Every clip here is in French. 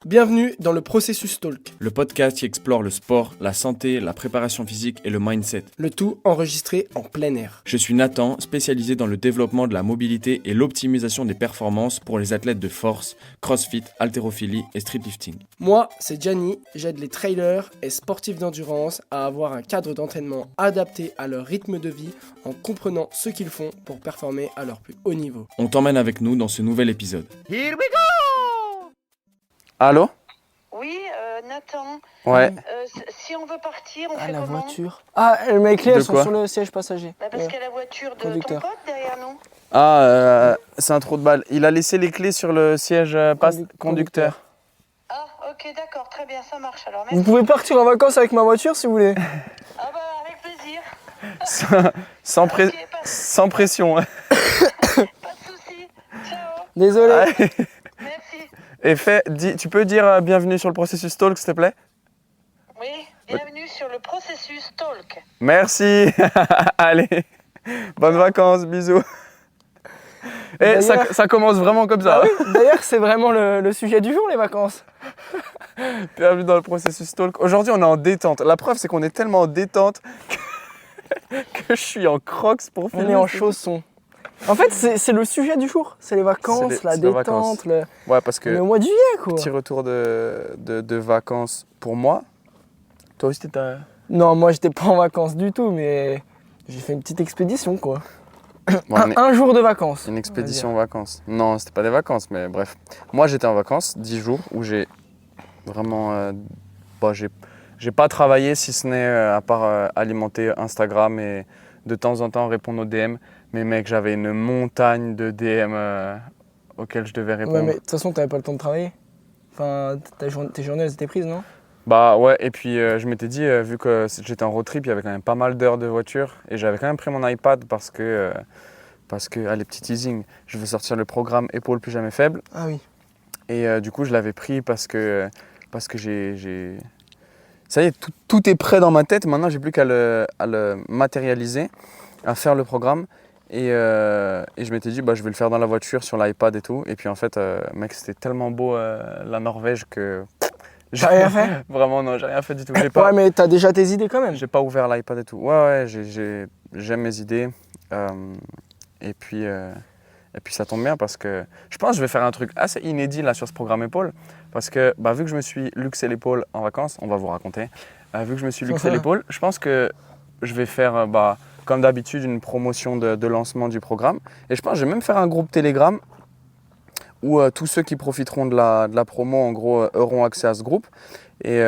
Bienvenue dans le processus Talk, Le podcast qui explore le sport, la santé, la préparation physique et le mindset. le tout enregistré en plein air. Je suis Nathan, spécialisé dans le développement de la mobilité et l'optimisation des performances pour les athlètes de force, crossfit, haltérophilie et streetlifting. Moi, c'est Gianni, j'aide les trailers et sportifs d'endurance à avoir un cadre d'entraînement adapté à leur rythme de vie en comprenant ce qu'ils font pour performer à leur plus haut niveau. On t'emmène avec nous dans ce nouvel épisode. Allô? Oui, Nathan, Ouais. si on veut partir, on fait la comment? voiture. Ah, mes clés, De elles sont quoi sur le siège passager. Parce qu'il y a la voiture de Conducteur. ton pote derrière nous. C'est un trou de balle. Il a laissé les clés sur le siège conducteur. Ah, ok, d'accord, très bien, ça marche alors. Vous Merci. pouvez partir en vacances avec ma voiture si vous voulez. Ah bah, avec plaisir. Sans pression. Pas de soucis. Ciao. Désolé. Merci. Et tu peux dire bienvenue sur le processus Talk, s'il te plaît? Oui, bienvenue sur le processus Talk. Merci. Allez. Bonnes vacances, bisous. Et D'ailleurs- ça commence vraiment comme ça. Ah oui, d'ailleurs, c'est vraiment le sujet du jour, les vacances. Bienvenue dans le processus Talk. Aujourd'hui, on est en détente. La preuve, c'est qu'on est tellement en détente que je suis en crocs pour filmer. On est en chaussons. En fait, c'est le sujet du jour. C'est les vacances, C'est la les détente, vacances. le Ouais, parce que mois de juillet, quoi. petit retour de vacances pour moi. Toi aussi, t'étais... Non, moi, j'étais pas en vacances du tout, mais j'ai fait une petite expédition, quoi. Bon, Un jour de vacances. une expédition en vacances. Non, c'était pas des vacances, mais bref. Moi, j'étais en vacances 10 jours où j'ai vraiment... j'ai pas travaillé si ce n'est à part alimenter Instagram et de temps en temps répondre aux DM. Mais mec, j'avais une montagne de DM auxquels je devais répondre. Ouais, mais de toute façon, t'avais pas le temps de travailler. Enfin, tes journées, elles étaient prises, non? Bah ouais, et puis je m'étais dit, vu que j'étais en road trip, il y avait quand même pas mal d'heures de voiture. Et j'avais quand même pris mon iPad parce que allez, petit teasing, je veux sortir le programme Épaules plus jamais faibles. Ah oui. Et du coup, je l'avais pris parce que j'ai... Ça y est, tout est prêt dans ma tête. Maintenant, j'ai plus qu'à le matérialiser, à faire le programme. Et je m'étais dit, je vais le faire dans la voiture, sur l'iPad et tout. Et puis en fait, mec, c'était tellement beau la Norvège que... T'as rien fait? Vraiment, non, j'ai rien fait du tout. Ouais, mais t'as déjà tes idées quand même. J'ai pas ouvert l'iPad et tout. Ouais, j'aime mes idées. Et puis ça tombe bien parce que je pense que je vais faire un truc assez inédit là sur ce programme Épaules. Parce que vu que je me suis luxé l'épaule en vacances, on va vous raconter. Vu que je me suis luxé l'épaule, je pense que je vais faire, comme d'habitude, une promotion de lancement du programme. Et je pense que je vais même faire un groupe Telegram où tous ceux qui profiteront de la promo, en gros, auront accès à ce groupe. Et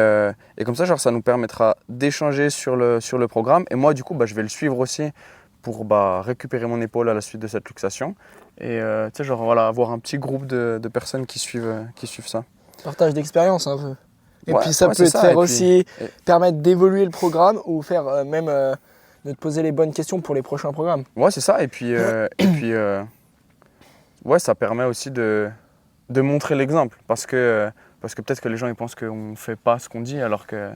comme ça, ça nous permettra d'échanger sur le programme. Et moi, du coup, je vais le suivre aussi pour récupérer mon épaule à la suite de cette luxation. Et avoir un petit groupe de personnes qui suivent ça. Partage d'expérience un peu. Et Ouais, puis ça ouais, peut c'est te ça. faire Et puis- aussi permettre d'évoluer le programme ou faire même de te poser les bonnes questions pour les prochains programmes. Ouais, c'est ça. Et puis, ça permet aussi de montrer l'exemple. Parce que peut-être que les gens ils pensent qu'on ne fait pas ce qu'on dit, alors que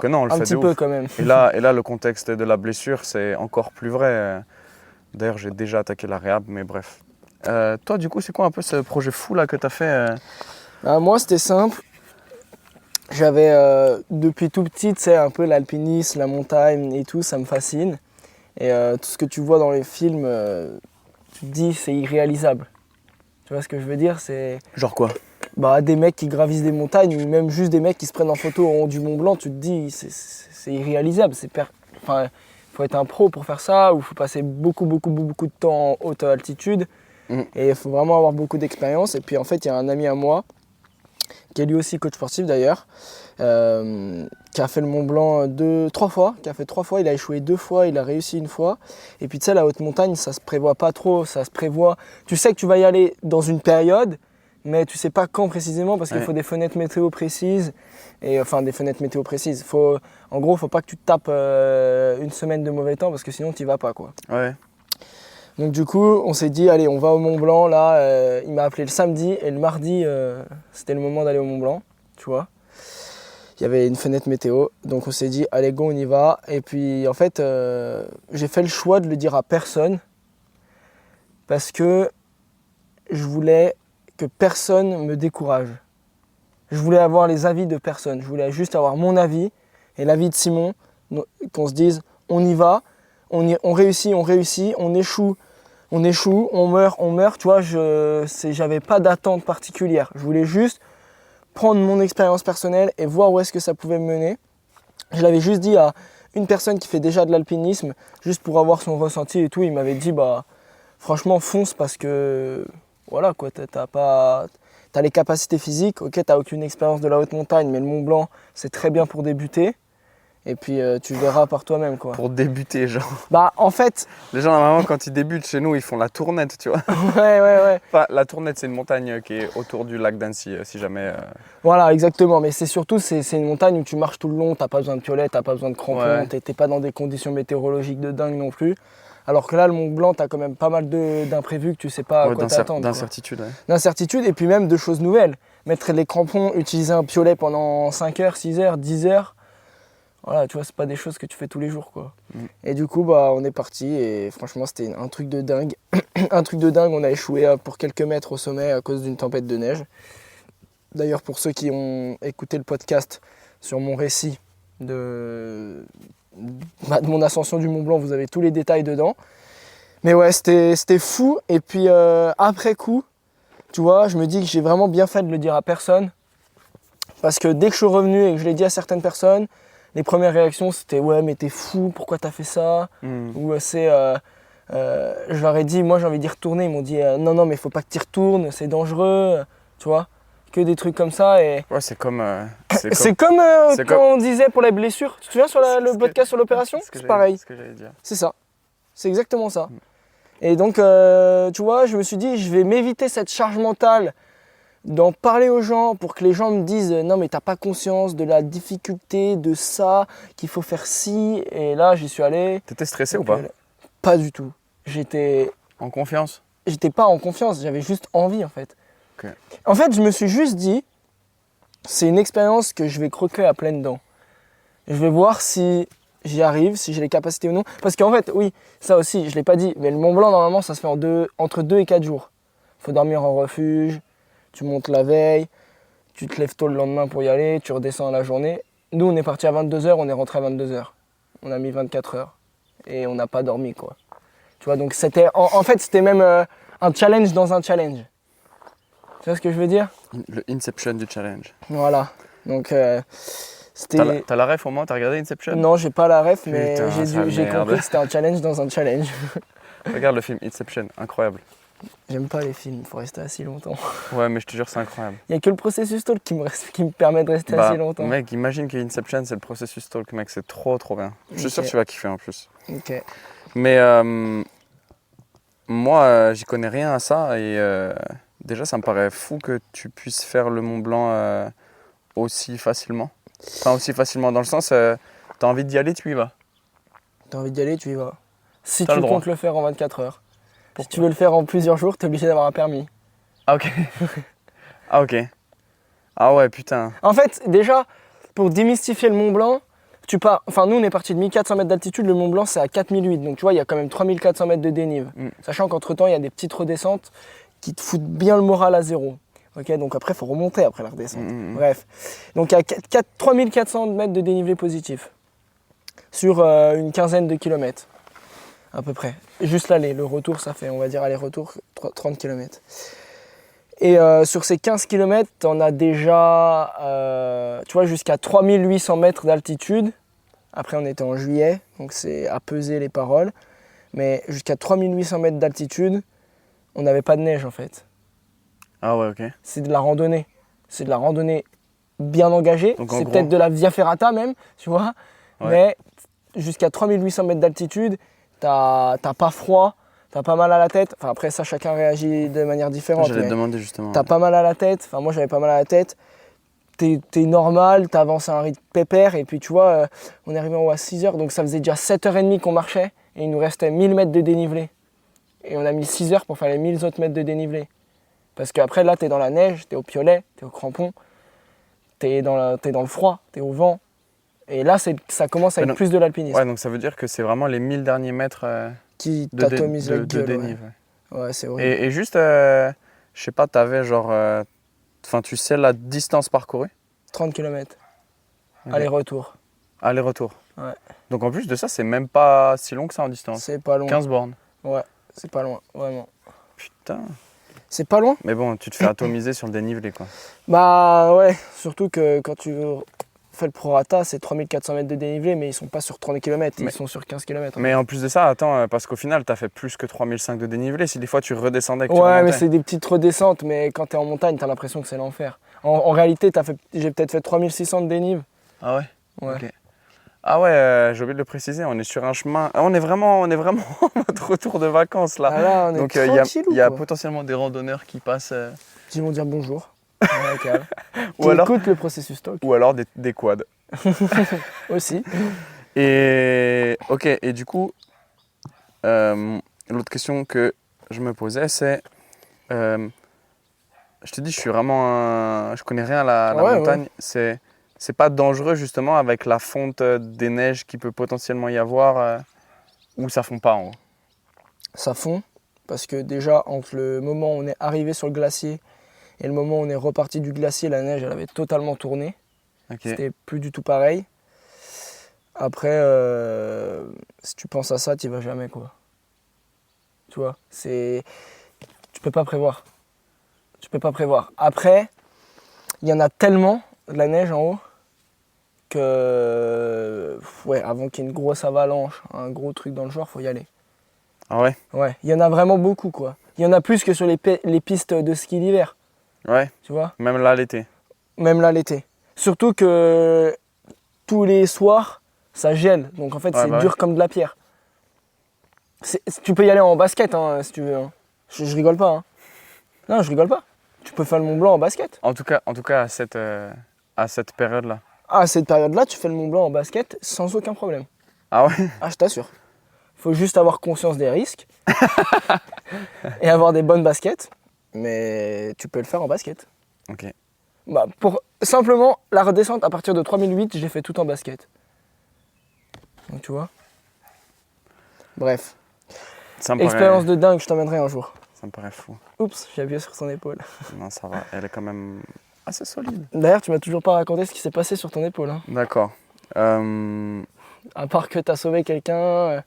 non, on le Un fait petit de peu ouf. quand même. Et là, le contexte de la blessure, c'est encore plus vrai. D'ailleurs, j'ai déjà attaqué la réhab, mais bref. Toi, du coup, c'est quoi un peu ce projet fou là que tu as fait Moi, c'était simple. J'avais depuis tout petit, tu sais, un peu l'alpinisme, la montagne et tout, ça me fascine. Et tout ce que tu vois dans les films, tu te dis c'est irréalisable. Tu vois ce que je veux dire? C'est Genre quoi? des mecs qui gravissent des montagnes ou même juste des mecs qui se prennent en photo en haut du Mont Blanc, tu te dis c'est irréalisable. Enfin, faut être un pro pour faire ça ou il faut passer beaucoup de temps en haute altitude. Et il faut vraiment avoir beaucoup d'expérience. Et puis en fait, il y a un ami à moi qui est lui aussi coach sportif d'ailleurs, qui a fait le Mont Blanc 3 fois, il a échoué 2 fois, il a réussi 1 fois. Et puis tu sais, la haute montagne, ça se prévoit pas trop, ça se prévoit. Tu sais que tu vas y aller dans une période, mais tu sais pas quand précisément parce qu'il faut des fenêtres météo précises. En gros, faut pas que tu te tapes 1 semaine de mauvais temps parce que sinon tu y vas pas, quoi. Ouais. Donc du coup, on s'est dit, allez, on va au Mont Blanc. Là, il m'a appelé le samedi et le mardi, c'était le moment d'aller au Mont Blanc, tu vois. Il y avait une fenêtre météo, donc on s'est dit, allez, go, on y va. Et puis en fait, j'ai fait le choix de le dire à personne parce que je voulais que personne me décourage. Je voulais avoir les avis de personne. Je voulais juste avoir mon avis et l'avis de Simon, qu'on se dise on y va, on réussit, on échoue, on meurt. Tu vois, j'avais pas d'attente particulière. Je voulais juste prendre mon expérience personnelle et voir où est-ce que ça pouvait me mener. Je l'avais juste dit à une personne qui fait déjà de l'alpinisme, juste pour avoir son ressenti et tout. Il m'avait dit, franchement, fonce parce que, voilà, quoi, t'as les capacités physiques, ok, t'as aucune expérience de la haute montagne, mais le Mont Blanc, c'est très bien pour débuter. Et puis, tu verras par toi-même, quoi. Pour débuter, genre. En fait... Les gens, normalement, quand ils débutent chez nous, ils font la tournette, tu vois. Ouais. Enfin, la tournette, c'est une montagne qui est autour du lac d'Annecy, si jamais... Voilà, exactement. Mais c'est surtout, c'est une montagne où tu marches tout le long, t'as pas besoin de piolet, t'as pas besoin de crampons, Ouais. t'es pas dans des conditions météorologiques de dingue non plus. Alors que là, le Mont Blanc, t'as quand même pas mal d'imprévus que tu sais pas à quoi t'attendre. D'incertitude, ouais. D'incertitude et puis même de choses nouvelles. Mettre les crampons, utiliser un piolet pendant 5 heures, 6 heures, 10 heures. Voilà, tu vois, c'est pas des choses que tu fais tous les jours, quoi. Et du coup, on est parti et franchement, c'était un truc de dingue. Un truc de dingue, on a échoué pour quelques mètres au sommet à cause d'une tempête de neige. D'ailleurs, pour ceux qui ont écouté le podcast sur mon récit de mon ascension du Mont Blanc, vous avez tous les détails dedans. Mais ouais, c'était fou. Et puis, après coup, tu vois, je me dis que j'ai vraiment bien fait de le dire à personne. Parce que dès que je suis revenu et que je l'ai dit à certaines personnes, les premières réactions, c'était « Ouais, mais t'es fou, pourquoi t'as fait ça ?» Ou je leur ai dit « Moi, j'ai envie d'y retourner. » Ils m'ont dit « Non, mais faut pas que t'y retournes, c'est dangereux. » Tu vois, que des trucs comme ça. Et... Ouais, c'est comme quand on disait pour les blessures. Tu te souviens sur le podcast sur l'opération ? C'est pareil. C'est ce que j'allais dire. C'est ça. C'est exactement ça. Et donc, tu vois, je me suis dit « Je vais m'éviter cette charge mentale d'en parler aux gens pour que les gens me disent non mais t'as pas conscience de la difficulté de ça, qu'il faut faire ci ». Et là j'y suis allé. T'étais stressé ou pas ? Pas du tout. J'étais en confiance ? J'étais pas en confiance, j'avais juste envie en fait. Okay. En fait je me suis juste dit c'est une expérience que je vais croquer à pleines dents. Je vais voir si j'y arrive, si j'ai les capacités ou non. Parce qu'en fait oui, ça aussi je l'ai pas dit, mais le Mont Blanc normalement ça se fait entre 2 et 4 jours. Faut dormir en refuge. Tu montes la veille, tu te lèves tôt le lendemain pour y aller, tu redescends à la journée. Nous, on est parti à 22h, on est rentré à 22h. On a mis 24 heures et on n'a pas dormi, quoi. Tu vois, donc c'était, en fait, c'était même un challenge dans un challenge. Tu vois ce que je veux dire ? Le Inception du challenge. Voilà, donc c'était... T'as la ref au moins ? T'as regardé Inception ? Non, j'ai pas la ref, Putain, mais j'ai compris que c'était un challenge dans un challenge. Regarde le film Inception, incroyable. J'aime pas les films, il faut rester assis longtemps. Ouais, mais je te jure, c'est incroyable. Il n'y a que le processus talk qui me permet de rester assez longtemps. Mec, imagine que Inception, c'est le processus talk, mec, c'est trop bien. Je suis sûr que tu vas kiffer en plus. Ok. Mais moi, j'y connais rien à ça et déjà, ça me paraît fou que tu puisses faire le Mont Blanc aussi facilement. Enfin, aussi facilement dans le sens, t'as envie d'y aller, tu y vas. T'as envie d'y aller, tu y vas. Si T'as tu le droit. comptes le faire en 24 heures. Pourquoi ? Si tu veux le faire en plusieurs jours, t'es obligé d'avoir un permis. Ah ok. Ah ok. Ah ouais, putain. En fait, déjà, pour démystifier le Mont Blanc, nous on est parti de 1400 mètres d'altitude, le Mont Blanc c'est à 4008, donc tu vois, il y a quand même 3400 mètres de dénive. Sachant qu'entre temps, il y a des petites redescentes qui te foutent bien le moral à zéro. Ok, donc après, il faut remonter après la redescente. Bref. Donc il y a 3400 mètres de dénivelé positif sur une quinzaine de kilomètres. À peu près. Juste l'aller, le retour, ça fait, on va dire, aller-retour 30 km. Et sur ces 15 km, on a déjà, tu vois, jusqu'à 3800 mètres d'altitude. Après, on était en juillet, donc c'est à peser les paroles. Mais jusqu'à 3800 mètres d'altitude, on n'avait pas de neige, en fait. Ah ouais, ok. C'est de la randonnée. C'est de la randonnée bien engagée. C'est peut-être de la Via Ferrata même, tu vois. Ouais. Mais jusqu'à 3800 mètres d'altitude, t'as pas froid, t'as pas mal à la tête. Enfin après ça, chacun réagit de manière différente. J'allais te demander justement. T'as pas mal à la tête, enfin moi j'avais pas mal à la tête. T'es normal, t'avances à un rythme pépère et puis tu vois, on est arrivé en haut à 6h, donc ça faisait déjà 7h30 qu'on marchait et il nous restait 1000 mètres de dénivelé. Et on a mis 6 heures pour faire les 1000 autres mètres de dénivelé. Parce qu'après là, t'es dans la neige, t'es au piolet, t'es au crampon, t'es dans le froid, t'es au vent. Et là, ça commence à être plus de l'alpinisme. Ouais, donc ça veut dire que c'est vraiment les 1000 derniers mètres qui t'atomisent la gueule. dénive. Ouais, c'est horrible. Et juste, je sais pas, t'avais genre Enfin, tu sais la distance parcourue? 30 km. Ok. Aller-retour. Aller-retour. Ouais. Donc en plus de ça, c'est même pas si long que ça en distance. C'est pas loin. 15 bornes. Ouais, c'est pas loin, vraiment. Putain. C'est pas loin? Mais bon, tu te fais atomiser sur le dénivelé, quoi. Bah ouais, surtout que quand tu fais le prorata, c'est 3400 mètres de dénivelé, mais ils sont pas sur 30 km, Mais- ils sont sur 15 km. Mais en plus de ça, attends, parce qu'au final, t'as fait plus que 3005 de dénivelé. Si des fois tu redescendais, que tu Ouais, mais remontais. c'est des petites redescentes, mais quand t'es en montagne, t'as l'impression que c'est l'enfer. En réalité, j'ai peut-être fait 3600 de dénive. Ah ouais? Ouais. Ok. Ah ouais, j'ai oublié de le préciser, on est sur un chemin. On est vraiment en mode retour de vacances là. Ah là, on est Donc tranquillou, il y a quoi. potentiellement des randonneurs qui passent. Ils vont dire bonjour. Ouais, calme. Ou Qui alors, écoutent le processus talk ou alors des quads. aussi. Et ok, et du coup, l'autre question que je me posais, c'est. Je te dis, je connais rien à la Ouais, montagne. C'est pas dangereux justement avec la fonte des neiges qui peut potentiellement y avoir ou ça fond pas en haut. Ça fond, parce que déjà, entre le moment où on est arrivé sur le glacier et le moment où on est reparti du glacier, la neige, elle avait totalement tourné. Ok. C'était plus du tout pareil. Après, si tu penses à ça, tu vas jamais, quoi. Tu vois, tu peux pas prévoir. Tu peux pas prévoir. Après, il y en a tellement de la neige en haut que, ouais, avant qu'il y ait une grosse avalanche, un gros truc dans le genre, faut y aller. Ah ouais? Ouais, il y en a vraiment beaucoup, quoi. Il y en a plus que sur les pistes de ski d'hiver, Ouais, tu vois, même là l'été. même là l'été. Surtout que tous les soirs, ça gèle, donc en fait Ouais, c'est bah dur ouais. comme de la pierre. Tu peux y aller en basket, hein, si tu veux. Hein. Je rigole pas. Hein. Non, je rigole pas. Tu peux faire le Mont Blanc en basket. En tout cas à cette période-là. Ah, à cette période-là, tu fais le Mont Blanc en basket sans aucun problème. Ah ouais? Ah, je t'assure. Faut juste avoir conscience des risques et avoir des bonnes baskets, mais tu peux le faire en basket. Ok. Bah, pour simplement la redescente à partir de 3008, j'ai fait tout en basket. Donc tu vois. Bref, Ça me expérience paraît, de dingue, je t'emmènerai un jour. ça me paraît fou. Oups, j'ai appuyé sur son épaule. Non, ça va. Elle est quand même assez solide. D'ailleurs, tu m'as toujours pas raconté ce qui s'est passé sur ton épaule. Hein. D'accord. À part que t'as sauvé quelqu'un,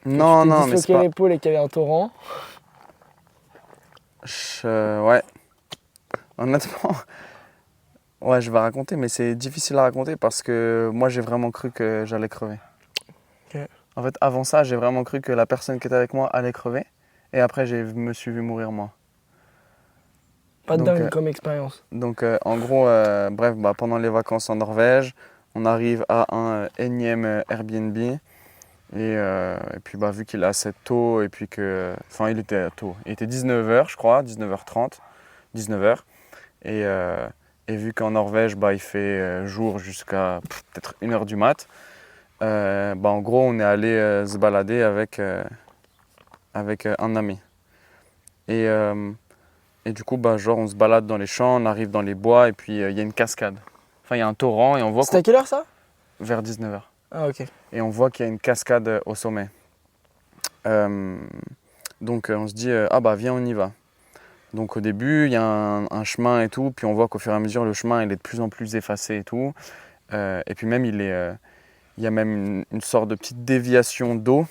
Non, tu t'es non, mais c'est disloqué pas. l'épaule et qu'il y avait un torrent. Ouais. Honnêtement, ouais, je vais raconter, mais c'est difficile à raconter parce que moi, j'ai vraiment cru que j'allais crever. Ok. En fait, avant ça, j'ai vraiment cru que la personne qui était avec moi allait crever. Et après, je me suis vu mourir moi. Pas de Donc, dingue comme expérience. Donc, en gros, bref, pendant les vacances en Norvège, on arrive à un énième Airbnb. Et puis, vu qu'il est assez tôt, et puis que. Enfin, il était tôt. Il était 19h, je crois, 19h30, 19h. Et vu qu'en Norvège, il fait jour jusqu'à peut-être 1h du mat, en gros, on est allé se balader avec un ami. Et du coup, on se balade dans les champs, on arrive dans les bois, et puis il y a une cascade. Enfin, il y a un torrent, et on voit C'était à quelle heure ça? vers 19h. Ah ok. Et on voit qu'il y a une cascade au sommet. Donc on se dit, viens, on y va. Donc au début, il y a un chemin et tout, puis on voit qu'au fur et à mesure, le chemin il est de plus en plus effacé et tout. Et puis même, il y a même une sorte de petite déviation d'eau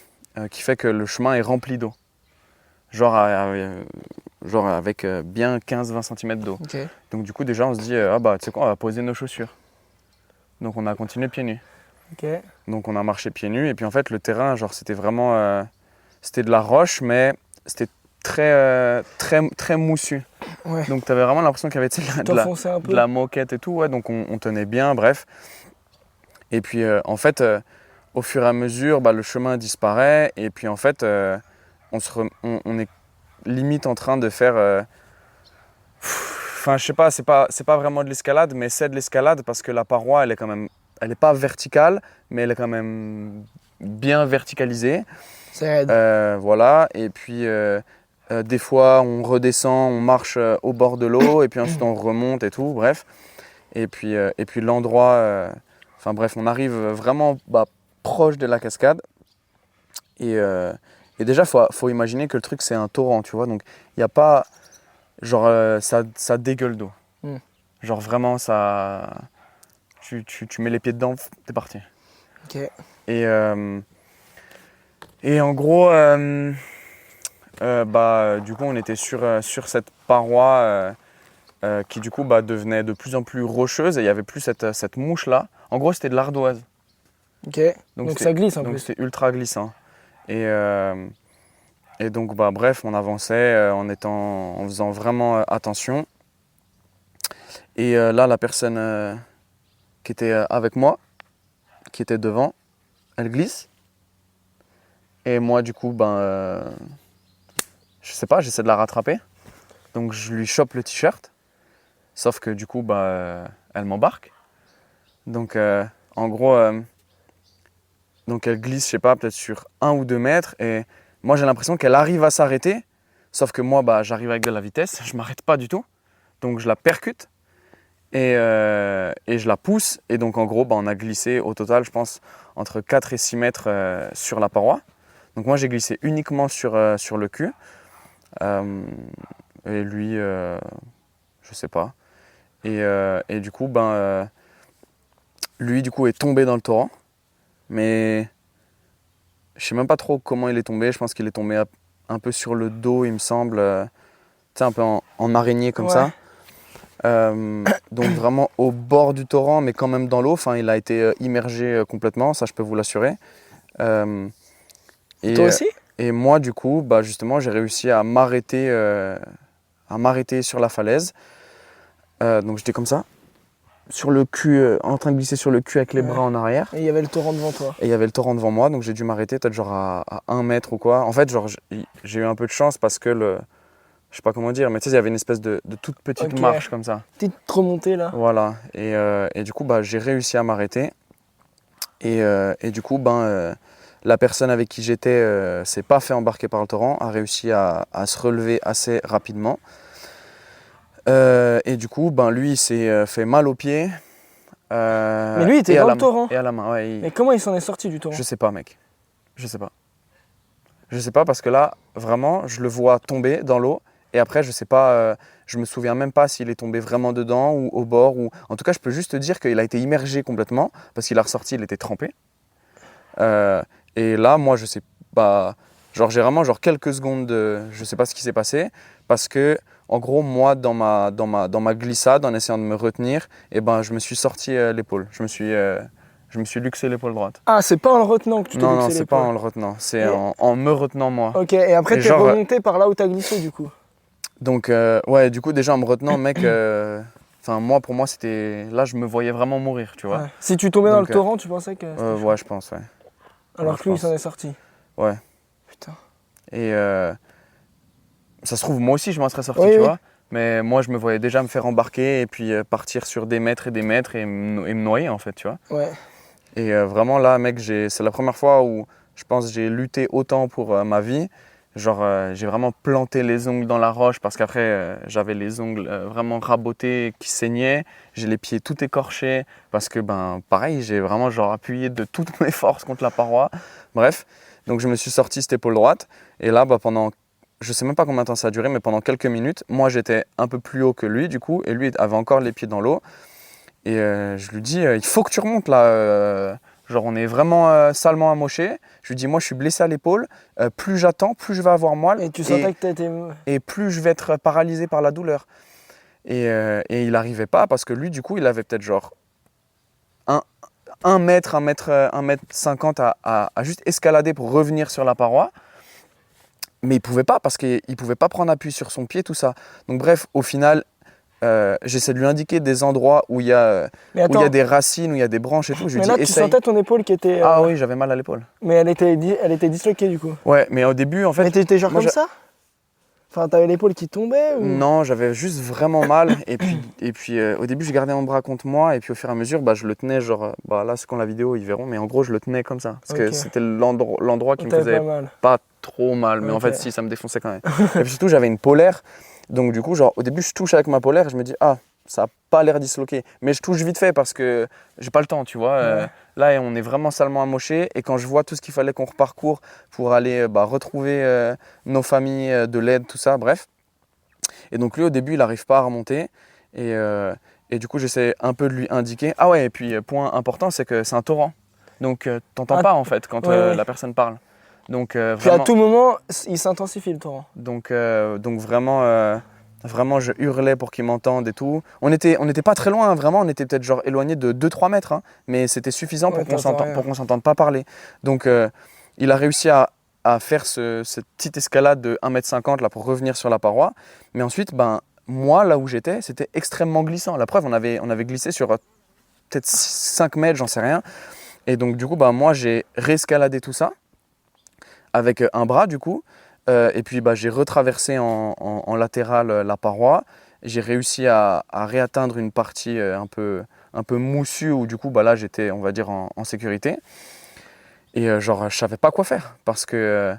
qui fait que le chemin est rempli d'eau. Genre avec bien 15-20 cm d'eau. Ok. Donc du coup, déjà, on se dit, tu sais quoi, on va poser nos chaussures. Donc on a continué pieds nus. Ok. Donc on a marché pieds nus et puis en fait le terrain, c'était vraiment, c'était de la roche mais c'était très moussu. Ouais. Donc tu avais vraiment l'impression qu'il y avait T'enfonçais un peu. de la moquette et tout, ouais, donc on tenait bien, bref. Et puis en fait, au fur et à mesure, le chemin disparaît et puis en fait, on est limite en train de faire... Enfin, je sais pas, c'est pas vraiment de l'escalade, mais c'est de l'escalade parce que la paroi, elle est pas verticale, mais elle est quand même bien verticalisée. C'est raide. Voilà, et puis des fois on redescend, on marche au bord de l'eau, et puis ensuite on remonte et tout, bref. Et puis l'endroit, enfin bref, on arrive vraiment proche de la cascade. Et déjà, faut imaginer que le truc c'est un torrent, tu vois, donc il n'y a pas, genre ça dégueule d'eau. Mm. Genre vraiment, ça... Tu mets les pieds dedans, t'es parti. Ok. Et en gros, du coup, on était sur cette paroi qui du coup devenait de plus en plus rocheuse et il n'y avait plus cette mouche-là. En gros, c'était de l'ardoise. Ok. Donc c'était- ça glisse en Donc plus. c'était ultra glissant. Et donc, bref, on avançait en faisant vraiment attention. Et là, la personne qui était avec moi, qui était devant, elle glisse. Et moi, du coup, je sais pas, j'essaie de la rattraper. Donc, je lui chope le t-shirt. Sauf que du coup, elle m'embarque. Donc, en gros, donc elle glisse, je sais pas, peut-être sur 1 ou 2 mètres. Et moi, j'ai l'impression qu'elle arrive à s'arrêter. Sauf que moi, j'arrive avec de la vitesse. Je m'arrête pas du tout. Donc, je la percute. Et je la pousse. Et donc, en gros, on a glissé au total, je pense, entre 4 et 6 mètres sur la paroi. Donc, moi, j'ai glissé uniquement sur le cul. Et lui, je sais pas. Et du coup, lui, du coup, est tombé dans le torrent. Mais je sais même pas trop comment il est tombé. Je pense qu'il est tombé un peu sur le dos, il me semble. Tu sais, un peu en araignée comme Ouais. ça. Donc vraiment au bord du torrent, mais quand même dans l'eau. Enfin, il a été immergé complètement, ça je peux vous l'assurer. Toi aussi? Et moi, du coup, justement, j'ai réussi à m'arrêter sur la falaise. Donc j'étais comme ça, sur le cul, en train de glisser sur le cul avec les Ouais. bras en arrière. Et il y avait le torrent devant toi. Et il y avait le torrent devant moi, donc j'ai dû m'arrêter peut-être genre à 1 mètre ou quoi. En fait, genre, j'ai eu un peu de chance parce que je sais pas comment dire, mais tu sais, il y avait une espèce de toute petite Ok. marche comme ça. Petite remontée là. Voilà. Et du coup, j'ai réussi à m'arrêter. Et du coup, la personne avec qui j'étais s'est pas fait embarquer par le torrent, a réussi à se relever assez rapidement. Et du coup, lui, il s'est fait mal aux pieds. Mais lui, il était et à dans la le main. torrent. Et à la main, ouais. Mais comment il s'en est sorti du torrent? Je sais pas, mec. Je sais pas. Je sais pas parce que là, vraiment, je le vois tomber dans l'eau. Et après, je sais pas, je me souviens même pas s'il est tombé vraiment dedans ou au bord. En tout cas, je peux juste te dire qu'il a été immergé complètement parce qu'il a ressorti, il était trempé. Et là, moi, je sais pas. Genre, j'ai vraiment quelques secondes de. Je sais pas ce qui s'est passé parce que, en gros, moi, dans ma glissade, en essayant de me retenir, je me suis sorti l'épaule. Je me suis luxé l'épaule droite. Ah, c'est pas en le retenant que tu t'es Non, luxé c'est pas l'épaule. en le retenant, c'est Et- en me retenant moi. Ok, et après Et t'es genre, remonté par là où t'as glissé du coup. Donc, ouais, du coup, déjà en me retenant, mec, pour moi, c'était. Là, je me voyais vraiment mourir, tu vois. Ouais. Si tu tombais dans Donc, le torrent, tu pensais que c'était chaud. Ouais, je pense, ouais. Alors je que lui, il pense. s'en est sorti. Ouais. Putain. Et ça se trouve, moi aussi, je m'en serais sorti, Oui, tu oui. vois. Mais moi, je me voyais déjà me faire embarquer et puis partir sur des mètres et des mètres et me noyer, en fait, tu vois. Ouais. Et vraiment, là, mec, c'est la première fois où je pense que j'ai lutté autant pour ma vie. Genre, j'ai vraiment planté les ongles dans la roche parce qu'après, j'avais les ongles vraiment rabotés qui saignaient. J'ai les pieds tout écorchés parce que, pareil, j'ai vraiment appuyé de toutes mes forces contre la paroi. Bref, donc je me suis sorti cette épaule droite. Et là, pendant, je sais même pas combien de temps ça a duré, mais pendant quelques minutes, moi, j'étais un peu plus haut que lui, du coup, et lui avait encore les pieds dans l'eau. Et je lui dis, il faut que tu remontes là. Genre, on est vraiment salement amoché. Je lui dis, moi, je suis blessé à l'épaule. Plus j'attends, plus je vais avoir mal. Et tu sentais que t'étais. Et plus je vais être paralysé par la douleur. Et il n'arrivait pas parce que lui, du coup, il avait peut-être genre 1 mètre, 1 mètre 50 à juste escalader pour revenir sur la paroi. Mais il pouvait pas parce qu'il ne pouvait pas prendre appui sur son pied, tout ça. Donc, bref, au final, j'essaie de lui indiquer des endroits où il y a Mais où il y attends, a des racines, où il y a des branches et tout. Je lui mais dis, là tu essaye. sentais ton épaule qui était. Ah oui, j'avais mal à l'épaule. Mais elle était disloquée du coup. Ouais, mais au début, en fait. Mais t'étais genre moi, comme ça? Enfin, t'avais l'épaule qui tombait ou... Non, j'avais juste vraiment mal. Et puis au début, je gardais mon bras contre moi. Et puis au fur et à mesure, je le tenais, genre. Là, c'est quand la vidéo, ils verront. Mais en gros, je le tenais comme ça. Parce que Ok. c'était l'endroit qui me T'avais faisait pas mal. pas trop mal. Mais en Ok. fait, si, ça me défonçait quand même. Et puis surtout, j'avais une polaire. Donc du coup, au début, je touche avec ma polaire. Et je me dis, ah, ça n'a pas l'air disloqué. Mais je touche vite fait parce que j'ai pas le temps, tu vois. Ouais. Là, on est vraiment salement amoché. Et quand je vois tout ce qu'il fallait qu'on reparcourt pour aller retrouver nos familles, de l'aide, tout ça, bref. Et donc lui, au début, il n'arrive pas à remonter. Et du coup, j'essaie un peu de lui indiquer. Ah ouais, et puis point important, c'est que c'est un torrent. Donc, t'entends Ah, pas en fait quand ouais. la personne parle. Donc, Puis à vraiment, tout moment, il s'intensifie le torrent. donc vraiment, vraiment, je hurlais pour qu'il m'entende et tout. On était pas très loin, hein, vraiment, on était peut-être genre éloigné de 2-3 mètres, hein, mais c'était suffisant Ouais, pour qu'on s'entende pas parler. Donc, il a réussi à faire cette petite escalade de 1,50 m là pour revenir sur la paroi. Mais ensuite, ben, moi, là où j'étais, c'était extrêmement glissant. La preuve, on avait glissé sur peut-être 5 mètres, j'en sais rien. Et donc, du coup, ben, moi, j'ai réescaladé tout ça avec un bras, du coup. Et puis, bah, j'ai retraversé en latéral la paroi. J'ai réussi à réatteindre une partie un peu moussue où, du coup, bah, là, j'étais, on va dire, en sécurité. Et genre, je savais pas quoi faire parce que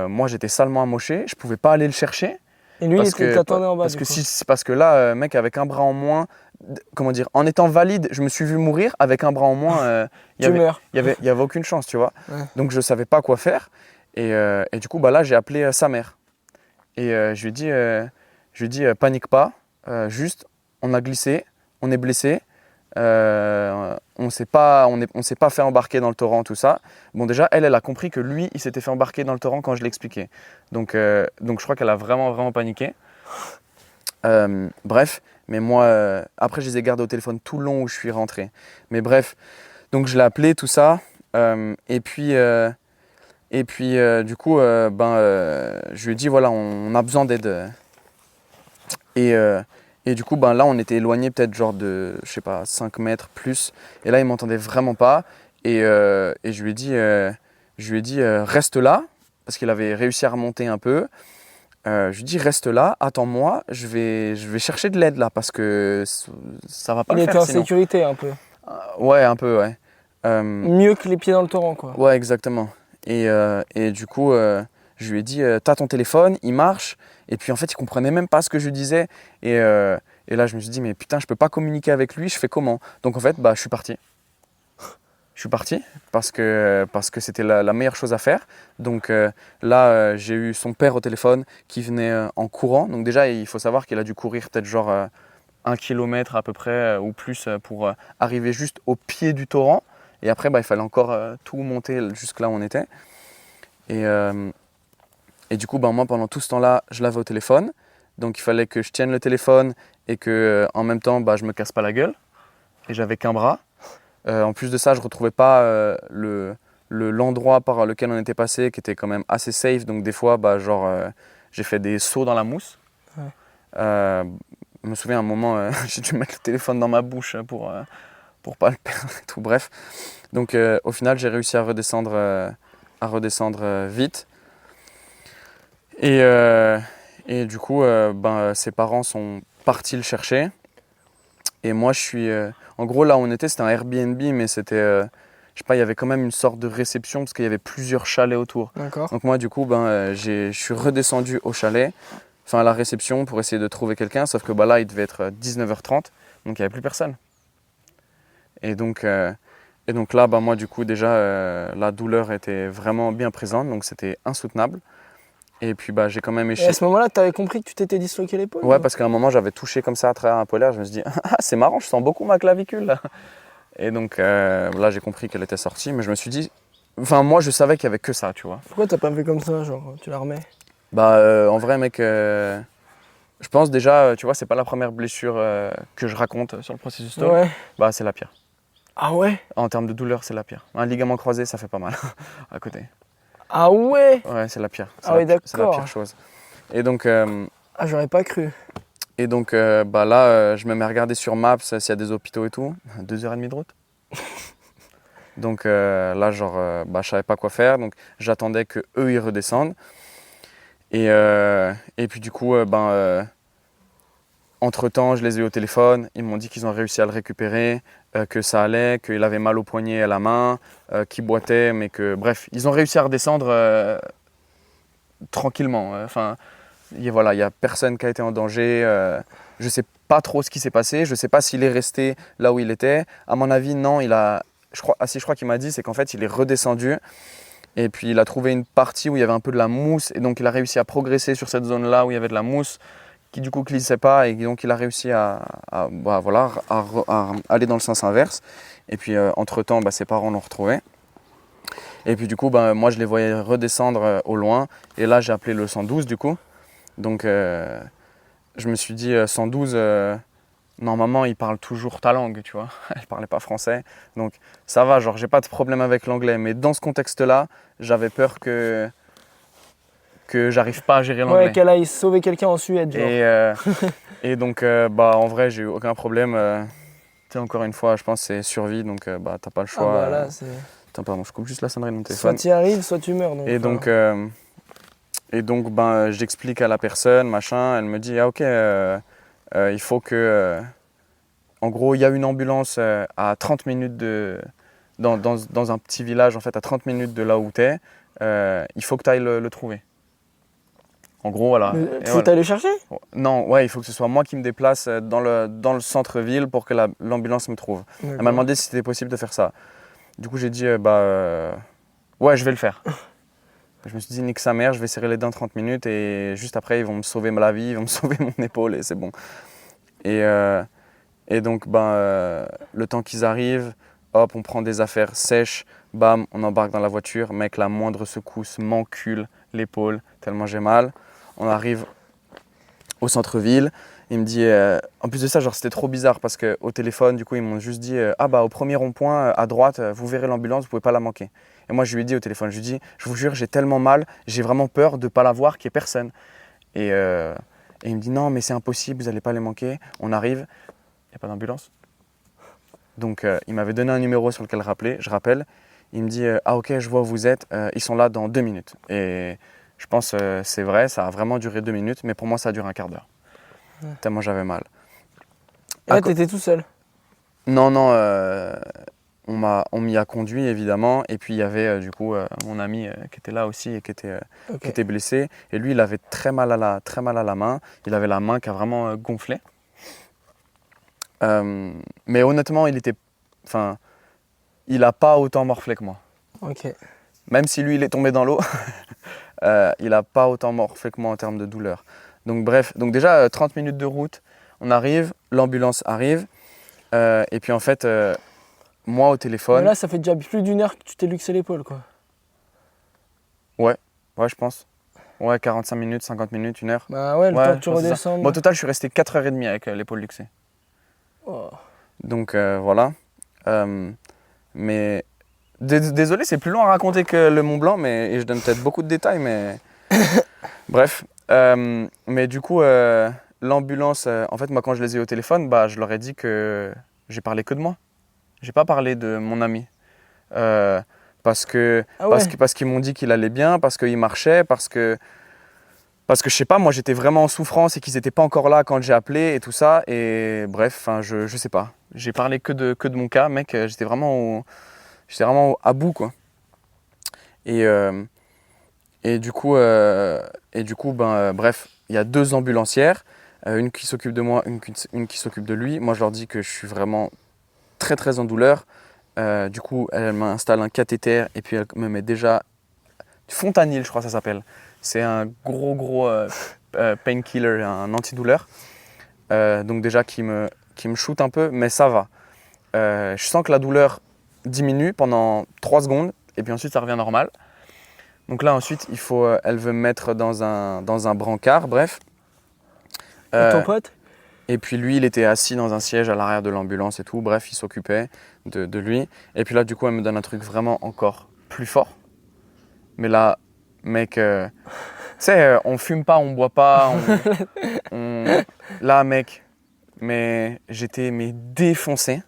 moi, j'étais salement amoché. Je pouvais pas aller le chercher. Et lui, il t'attendait en bas. Parce que là, mec, avec un bras en moins, comment dire, en étant valide, je me suis vu mourir. Avec un bras en moins, Tu meurs. il y avait aucune chance, tu vois. Ouais. Donc, je savais pas quoi faire. Et du coup, bah, là, j'ai appelé sa mère. Et je lui ai dit panique pas, juste, on a glissé, on est blessé. On s'est pas fait embarquer dans le torrent, tout ça. Bon, déjà, elle a compris que lui, il s'était fait embarquer dans le torrent quand je l'expliquais. Donc, je crois qu'elle a vraiment, vraiment paniqué. Bref, mais moi, après, je les ai gardés au téléphone tout le long où je suis rentré. Mais bref, donc je l'ai appelé, tout ça. Et puis, du coup, je lui ai dit, voilà, on a besoin d'aide. Et du coup, ben là, on était éloigné peut-être genre de, je sais pas, 5 mètres plus. Et là, il m'entendait vraiment pas. Et je lui ai dit, reste là, parce qu'il avait réussi à remonter un peu. Je lui ai dit, reste là, attends-moi, je vais chercher de l'aide là, parce que ça va pas Il le était faire en sinon. sécurité un peu. Ouais, un peu, ouais. Mieux que les pieds dans le torrent, quoi. Ouais, exactement. Et du coup, je lui ai dit, t'as ton téléphone, il marche. Et puis en fait, il comprenait même pas ce que je disais. Et là, je me suis dit, mais putain, je peux pas communiquer avec lui, je fais comment? Donc en fait, bah, je suis parti. Je suis parti parce que c'était la meilleure chose à faire. Donc là, j'ai eu son père au téléphone qui venait en courant. Donc déjà, il faut savoir qu'il a dû courir peut-être genre 1 kilomètre à peu près ou plus pour arriver juste au pied du torrent. Et après, bah, il fallait encore tout monter jusque là où on était. Et du coup, bah, moi, pendant tout ce temps-là, je l'avais au téléphone. Donc, il fallait que je tienne le téléphone et que, en même temps, bah, je me casse pas la gueule. Et j'avais qu'un bras. En plus de ça, je retrouvais pas l'endroit par lequel on était passé, qui était quand même assez safe. Donc, des fois, bah, j'ai fait des sauts dans la mousse. Ouais. Je me souviens à un moment, j'ai dû mettre le téléphone dans ma bouche pour pas le perdre et tout. Bref. Donc, au final, j'ai réussi à redescendre vite. Et du coup, ses parents sont partis le chercher. Et moi, je suis... en gros, là où on était, c'était un Airbnb, mais c'était... je sais pas, il y avait quand même une sorte de réception parce qu'il y avait plusieurs chalets autour. D'accord. Donc moi, du coup, je suis redescendu au chalet, enfin à la réception pour essayer de trouver quelqu'un. Sauf que là, il devait être 19h30, donc il n'y avait plus personne. Et donc là, moi, du coup, déjà, la douleur était vraiment bien présente, donc c'était insoutenable. Et puis j'ai quand même Et à ce moment-là, tu avais compris que tu t'étais disloqué l'épaule? Ouais, parce qu'à un moment, j'avais touché comme ça à travers un polaire. Je me suis dit, ah, c'est marrant, je sens beaucoup ma clavicule. Là. Et donc là, j'ai compris qu'elle était sortie. Mais je me suis dit, enfin, moi, je savais qu'il n'y avait que ça, tu vois. Pourquoi t'as pas fait comme ça, genre, tu la remets? En vrai, mec, je pense déjà, tu vois, c'est pas la première blessure que je raconte sur le processus talk. Ouais. C'est la pire. Ah ouais? En termes de douleur, c'est la pire. Un ligament croisé, ça fait pas mal à côté. Ah ouais? Ouais, c'est la pire. Ah oui, d'accord. C'est la pire chose. Et donc... Ah, j'aurais pas cru. Et donc là, je me mets à regarder sur Maps s'il y a des hôpitaux et tout. 2h30 de route. Donc là, je savais pas quoi faire. Donc j'attendais qu'eux, ils redescendent. Et puis du coup, entre-temps, je les ai eu au téléphone. Ils m'ont dit qu'ils ont réussi à le récupérer, que ça allait, qu'il avait mal au poignet et à la main, qu'il boitait, mais que... Bref, ils ont réussi à redescendre tranquillement. Il n'y a personne qui a été en danger. Je ne sais pas trop ce qui s'est passé. Je ne sais pas s'il est resté là où il était. À mon avis, non. Je crois qu'il m'a dit, c'est qu'en fait, il est redescendu. Et puis, il a trouvé une partie où il y avait un peu de la mousse. Et donc, il a réussi à progresser sur cette zone-là où il y avait de la mousse, qui du coup glissait pas et donc il a réussi à aller dans le sens inverse. Et puis entre-temps, ses parents l'ont retrouvé. Et puis du coup, moi je les voyais redescendre au loin. Et là, j'ai appelé le 112 du coup. Donc je me suis dit 112, normalement ils parlent toujours ta langue, tu vois. Elle parlait pas français. Donc ça va, genre j'ai pas de problème avec l'anglais. Mais dans ce contexte-là, j'avais peur que j'arrive pas à gérer l'anglais. Ouais, qu'elle aille sauver quelqu'un en Suède, genre. Et donc, en vrai, j'ai eu aucun problème. Tu sais, encore une fois, je pense que c'est survie, donc t'as pas le choix. Là, c'est... Attends, pardon, je coupe juste la sonnerie de mon téléphone. Soit tu y arrives, soit tu meurs. Donc, et donc, j'explique à la personne, machin, elle me dit, ah ok, il faut que... en gros, il y a une ambulance à 30 minutes dans un petit village, en fait, à 30 minutes de là où t'es. Il faut que tu ailles le trouver. En gros, voilà. Il faut t'aller chercher? Non, ouais, il faut que ce soit moi qui me déplace dans le centre-ville pour que l'ambulance me trouve. Elle m'a demandé si c'était possible de faire ça. Du coup, j'ai dit, ouais, je vais le faire. Je me suis dit, nique sa mère, je vais serrer les dents 30 minutes et juste après, ils vont me sauver la vie, ils vont me sauver mon épaule et c'est bon. Et donc, le temps qu'ils arrivent, hop, on prend des affaires sèches, bam, on embarque dans la voiture. Mec, la moindre secousse m'encule l'épaule tellement j'ai mal. On arrive au centre-ville. Il me dit, en plus de ça, genre c'était trop bizarre parce qu'au téléphone, du coup, ils m'ont juste dit, au premier rond-point à droite, vous verrez l'ambulance, vous pouvez pas la manquer. Et moi, je lui ai dit au téléphone, je lui ai dit, je vous jure, j'ai tellement mal, j'ai vraiment peur de pas la voir, qu'il n'y ait personne. Et il me dit, non, mais c'est impossible, vous n'allez pas les manquer. On arrive, il n'y a pas d'ambulance. Donc, il m'avait donné un numéro sur lequel je rappelle. Il me dit, ah ok, je vois où vous êtes, ils sont là dans 2 minutes. Et je pense c'est vrai, ça a vraiment duré 2 minutes, mais pour moi, ça a duré un quart d'heure. Ouais. Tellement j'avais mal. Et là, t'étais tout seul? Non, on m'y a conduit évidemment. Et puis il y avait du coup mon ami qui était là aussi et qui était blessé. Et lui, il avait très mal à la main. Il avait la main qui a vraiment gonflé. Mais honnêtement, il n'a pas autant morflé que moi. Ok. Même si lui, il est tombé dans l'eau, il n'a pas autant morflé que moi en termes de douleur. Donc bref, déjà 30 minutes de route, on arrive, l'ambulance arrive. Et puis en fait, moi au téléphone... Mais là, ça fait déjà plus d'1 heure que tu t'es luxé l'épaule, quoi. Ouais, je pense. Ouais, 45 minutes, 50 minutes, 1 heure. Bah ouais, le temps que tu redescendes. Bon, au total, je suis resté 4h30 avec l'épaule luxée. Oh. Donc voilà. Mais désolé, c'est plus long à raconter que le Mont Blanc, et je donne peut-être beaucoup de détails, mais bref. Mais du coup, l'ambulance, en fait, moi, quand je les ai eu au téléphone, je leur ai dit que j'ai parlé que de moi. J'ai pas parlé de mon ami. Parce qu'ils m'ont dit qu'il allait bien, parce qu'il marchait, parce que je sais pas, moi j'étais vraiment en souffrance et qu'ils n'étaient pas encore là quand j'ai appelé et tout ça. Et bref, je sais pas. J'ai parlé que de mon cas, mec. J'étais vraiment à bout, quoi. Et du coup, bref, il y a 2 ambulancières, une qui s'occupe de moi, une qui s'occupe de lui. Moi, je leur dis que je suis vraiment très très en douleur. Du coup, elle m'installe un cathéter et puis elle me met déjà du Fontanil, je crois que ça s'appelle. C'est un gros painkiller, un antidouleur. Donc déjà qui me shoot un peu, mais ça va. Je sens que la douleur diminue pendant 3 secondes et puis ensuite ça revient normal. Donc là ensuite elle veut me mettre dans un brancard, bref. Et ton pote? Et puis lui, il était assis dans un siège à l'arrière de l'ambulance et tout. Bref, il s'occupait de lui. Et puis là, du coup, elle me donne un truc vraiment encore plus fort. Mais là, mec, tu sais, on fume pas, on boit pas. Là, mec, mais j'étais défoncé.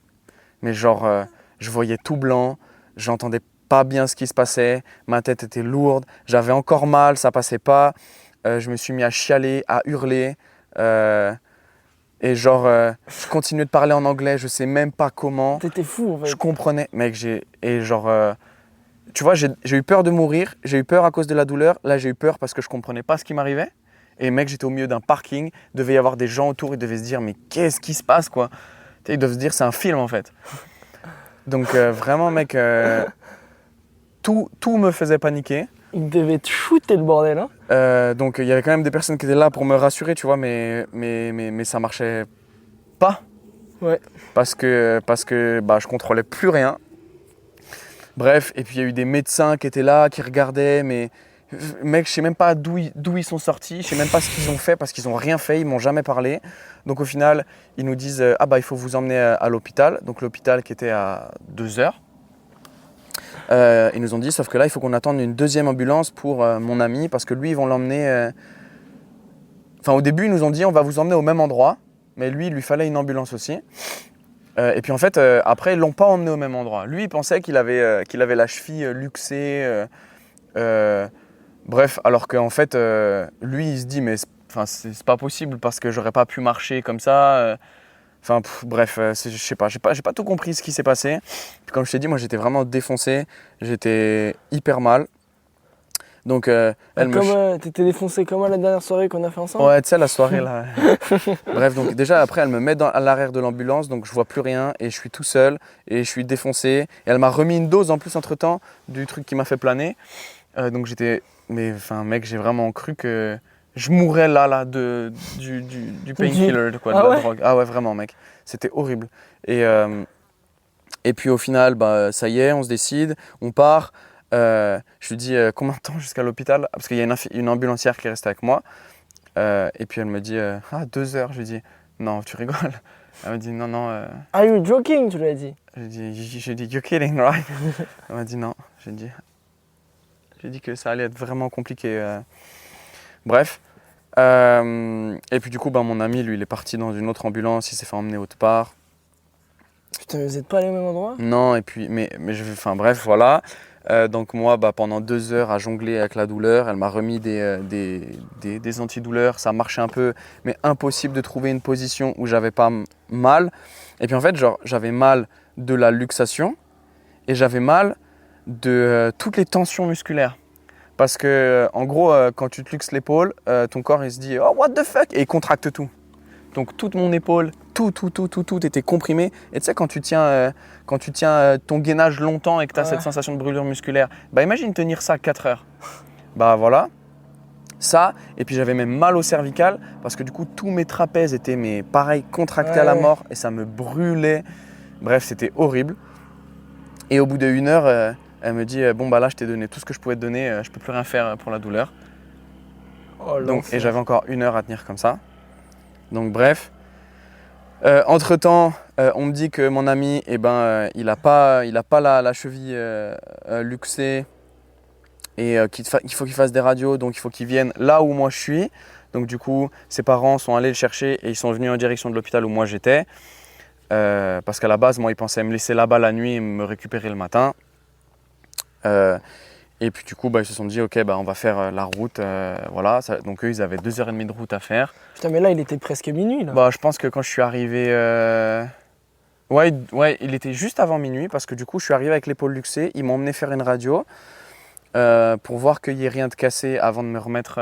Mais genre, je voyais tout blanc. J'entendais pas bien ce qui se passait. Ma tête était lourde. J'avais encore mal, ça passait pas. Je me suis mis à chialer, à hurler. Et genre, je continuais de parler en anglais, je sais même pas comment. T'étais fou en fait. Je comprenais, mec, tu vois, j'ai eu peur de mourir, j'ai eu peur à cause de la douleur. Là, j'ai eu peur parce que je comprenais pas ce qui m'arrivait. Et mec, j'étais au milieu d'un parking, il devait y avoir des gens autour, ils devaient se dire, mais qu'est-ce qui se passe, quoi? Tu sais, ils doivent se dire, c'est un film en fait. Donc vraiment, mec, tout me faisait paniquer. Il devait te shooter le bordel, hein. Donc il y avait quand même des personnes qui étaient là pour me rassurer, tu vois, mais ça marchait pas. Ouais. Parce que je contrôlais plus rien. Bref, et puis il y a eu des médecins qui étaient là, qui regardaient, mais mec, je sais même pas d'où ils sont sortis, je sais même pas ce qu'ils ont fait parce qu'ils ont rien fait, ils m'ont jamais parlé. Donc au final, ils nous disent ah bah il faut vous emmener à l'hôpital, donc l'hôpital qui était à 2 heures. Ils nous ont dit, sauf que là, il faut qu'on attende une deuxième ambulance pour mon ami parce que lui, ils vont l'emmener. Enfin, au début, ils nous ont dit, on va vous emmener au même endroit, mais lui, il lui fallait une ambulance aussi. Et puis en fait, après, ils l'ont pas emmené au même endroit. Lui, il pensait qu'il avait la cheville luxée. Bref, alors qu'en fait, lui, il se dit, mais c'est pas possible parce que j'aurais pas pu marcher comme ça. Bref, je sais pas, j'ai pas tout compris ce qui s'est passé. Puis comme je t'ai dit, moi j'étais vraiment défoncé, j'étais hyper mal. Donc T'étais défoncé comme à la dernière soirée qu'on a fait ensemble. Ouais, tu sais, la soirée là. Bref, donc déjà après, elle me met à l'arrière de l'ambulance, donc je vois plus rien et je suis tout seul et je suis défoncé. Et elle m'a remis une dose en plus entre temps du truc qui m'a fait planer. Donc mec, j'ai vraiment cru que je mourrais là du painkiller, quoi, de la drogue. Ah ouais, vraiment, mec. C'était horrible. Et puis au final, bah, ça y est, on se décide, on part. Je lui dis combien de temps jusqu'à l'hôpital? Parce qu'il y a une ambulancière qui est restée avec moi. Et puis elle me dit 2 heures. Je lui dis non, tu rigoles. Elle me dit non. Are you joking? Tu lui as dit. Je lui dis you're kidding, right? Elle m'a dit non. J'ai dit que ça allait être vraiment compliqué. Bref. Et puis du coup, bah, mon ami, lui, il est parti dans une autre ambulance, il s'est fait emmener autre part. Putain, mais vous n'êtes pas allés au même endroit? Non, et puis, bref, voilà. Donc moi, bah, pendant 2 heures à jongler avec la douleur, elle m'a remis des antidouleurs, ça marchait un peu, mais impossible de trouver une position où j'avais pas mal. Et puis en fait, j'avais mal de la luxation et j'avais mal de toutes les tensions musculaires. Parce que, en gros, quand tu te luxes l'épaule, ton corps il se dit oh what the fuck, et il contracte tout. Donc toute mon épaule, tout était comprimé. Et tu sais, quand tu tiens ton gainage longtemps et que tu as cette sensation de brûlure musculaire, bah imagine tenir ça 4 heures. Bah voilà, ça. Et puis j'avais même mal au cervical parce que du coup tous mes trapèzes étaient pareil contractés à la mort et ça me brûlait. Bref, c'était horrible. Et au bout de 1 heure, elle me dit bon bah là je t'ai donné tout ce que je pouvais te donner, je peux plus rien faire pour la douleur. Et j'avais encore 1 heure à tenir comme ça. Donc bref, entre-temps, on me dit que mon ami, il a pas la cheville luxée et qu'il faut qu'il fasse des radios, donc il faut qu'il vienne là où moi je suis. Donc du coup, ses parents sont allés le chercher et ils sont venus en direction de l'hôpital où moi j'étais. Parce qu'à la base, moi, ils pensaient me laisser là-bas la nuit et me récupérer le matin. Et puis du coup, bah, ils se sont dit, ok, bah, on va faire la route. Voilà. Donc eux, ils avaient 2h30 de route à faire. Putain, mais là, il était presque minuit. Là. Bah, je pense que quand je suis arrivé... Ouais, il était juste avant minuit parce que du coup, je suis arrivé avec l'épaule luxée. Ils m'ont emmené faire une radio pour voir qu'il n'y ait rien de cassé avant de me remettre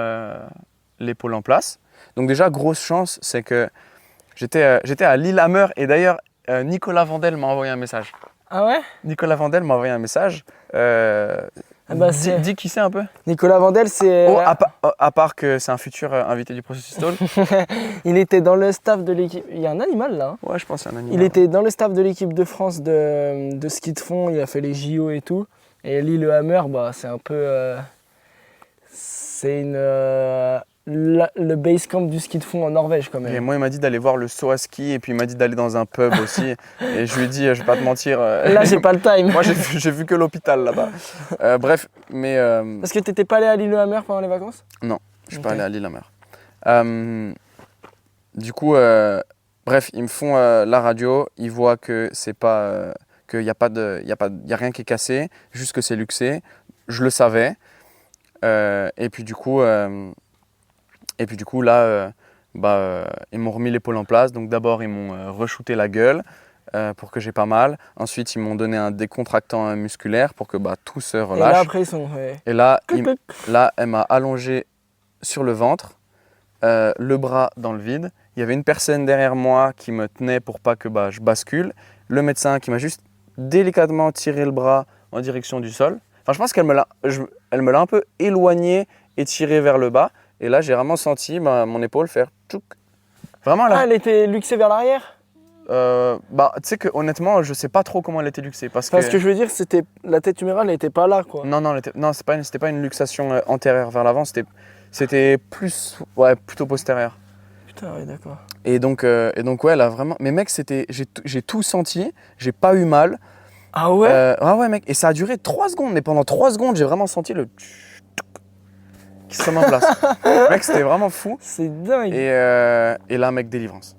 l'épaule en place. Donc déjà, grosse chance, c'est que j'étais à Lillehammer et d'ailleurs, Nicolas Vandel m'a envoyé un message. Ah ouais? Nicolas Vandel m'a envoyé un message. Dis qui c'est un peu? Nicolas Vandel, c'est... à part que c'est un futur invité du Processus Talk. Il était dans le staff de l'équipe... Il y a un animal là. Ouais, je pense qu'il y a un animal. Il était dans le staff de l'équipe de France de ski de fond, il a fait les JO et tout. Et Lillehammer, bah, c'est un peu... c'est le base camp du ski de fond en Norvège quand même. Et moi, il m'a dit d'aller voir le saut à ski et puis il m'a dit d'aller dans un pub aussi. Et je lui ai dit, je vais pas te mentir. Là, j'ai pas le time. Moi, j'ai vu que l'hôpital là-bas. Bref, mais. Parce que t'étais pas allé à Lillehammer pendant les vacances? Non, je suis pas allé à Lillehammer. Du coup, bref, ils me font la radio. Ils voient que c'est pas, qu'il y a rien qui est cassé, juste que c'est luxé. Je le savais. Et puis du coup là, ils m'ont remis l'épaule en place. Donc d'abord, ils m'ont re-shooté la gueule pour que j'ai pas mal. Ensuite, ils m'ont donné un décontractant musculaire pour que tout se relâche. Et là, après, ils sont... Ouais. Et là, elle m'a allongé sur le ventre, le bras dans le vide. Il y avait une personne derrière moi qui me tenait pour pas que je bascule. Le médecin qui m'a juste délicatement tiré le bras en direction du sol. Enfin, je pense elle me l'a un peu éloigné et tiré vers le bas. Et là, j'ai vraiment senti mon épaule faire tchouk. Vraiment là. Ah, elle était luxée vers l'arrière? Bah, tu sais que honnêtement, je sais pas trop comment elle était luxée. Parce Enfin, ce que je veux dire, c'était la tête humérale, elle était pas là, quoi. Non, c'était pas une luxation antérieure vers l'avant, c'était plus, ouais, plutôt postérieur. Putain, ouais, d'accord. Et donc ouais, là vraiment. Mais mec, j'ai tout senti, j'ai pas eu mal. Ah ouais? Ah ouais, mec, et ça a duré 3 secondes. Mais pendant 3 secondes, j'ai vraiment senti le qui se remet en place. Mec, c'était vraiment fou. C'est dingue. Et là, mec, délivrance.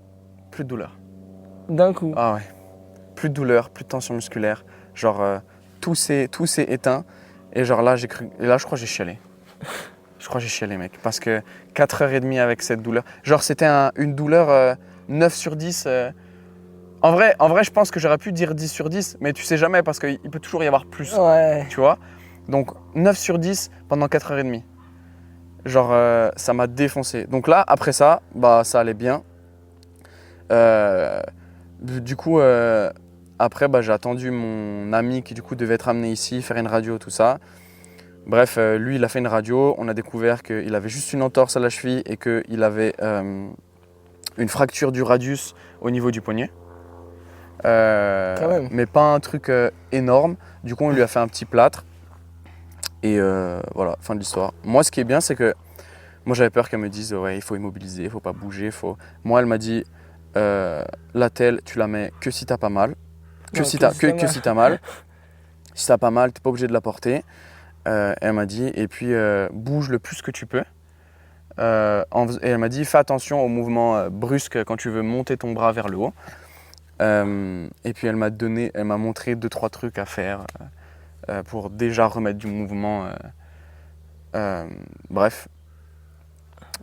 Plus de douleur. D'un coup. Ah ouais. Plus de douleur, plus de tension musculaire. Genre, tout s'est éteint. Et genre là, et là, je crois que j'ai chialé. Je crois que j'ai chialé, mec. Parce que 4h30 avec cette douleur. Genre, c'était une douleur 9 sur 10. En vrai, je pense que j'aurais pu dire 10 sur 10. Mais tu sais jamais parce qu'il peut toujours y avoir plus. Ouais. Tu vois? Donc, 9 sur 10 pendant 4h30. Genre, ça m'a défoncé. Donc là, après ça, bah, ça allait bien. Du coup, après, bah, j'ai attendu mon ami qui du coup devait être amené ici, faire une radio, tout ça. Bref, lui, il a fait une radio. On a découvert qu'il avait juste une entorse à la cheville et qu'il avait une fracture du radius au niveau du poignet. Quand même. Mais pas un truc énorme. Du coup, on lui a fait un petit plâtre. Et voilà, fin de l'histoire. Moi, ce qui est bien, c'est que moi, j'avais peur qu'elle me dise ouais, il faut immobiliser, il faut pas bouger. Moi, elle m'a dit l'attelle, tu la mets que si t'as pas mal. Que si t'as mal. Si t'as pas mal, t'es pas obligé de la porter. Elle m'a dit, et puis bouge le plus que tu peux. Et elle m'a dit, fais attention aux mouvements brusques quand tu veux monter ton bras vers le haut. Et puis elle m'a montré 2-3 trucs à faire pour déjà remettre du mouvement. Bref.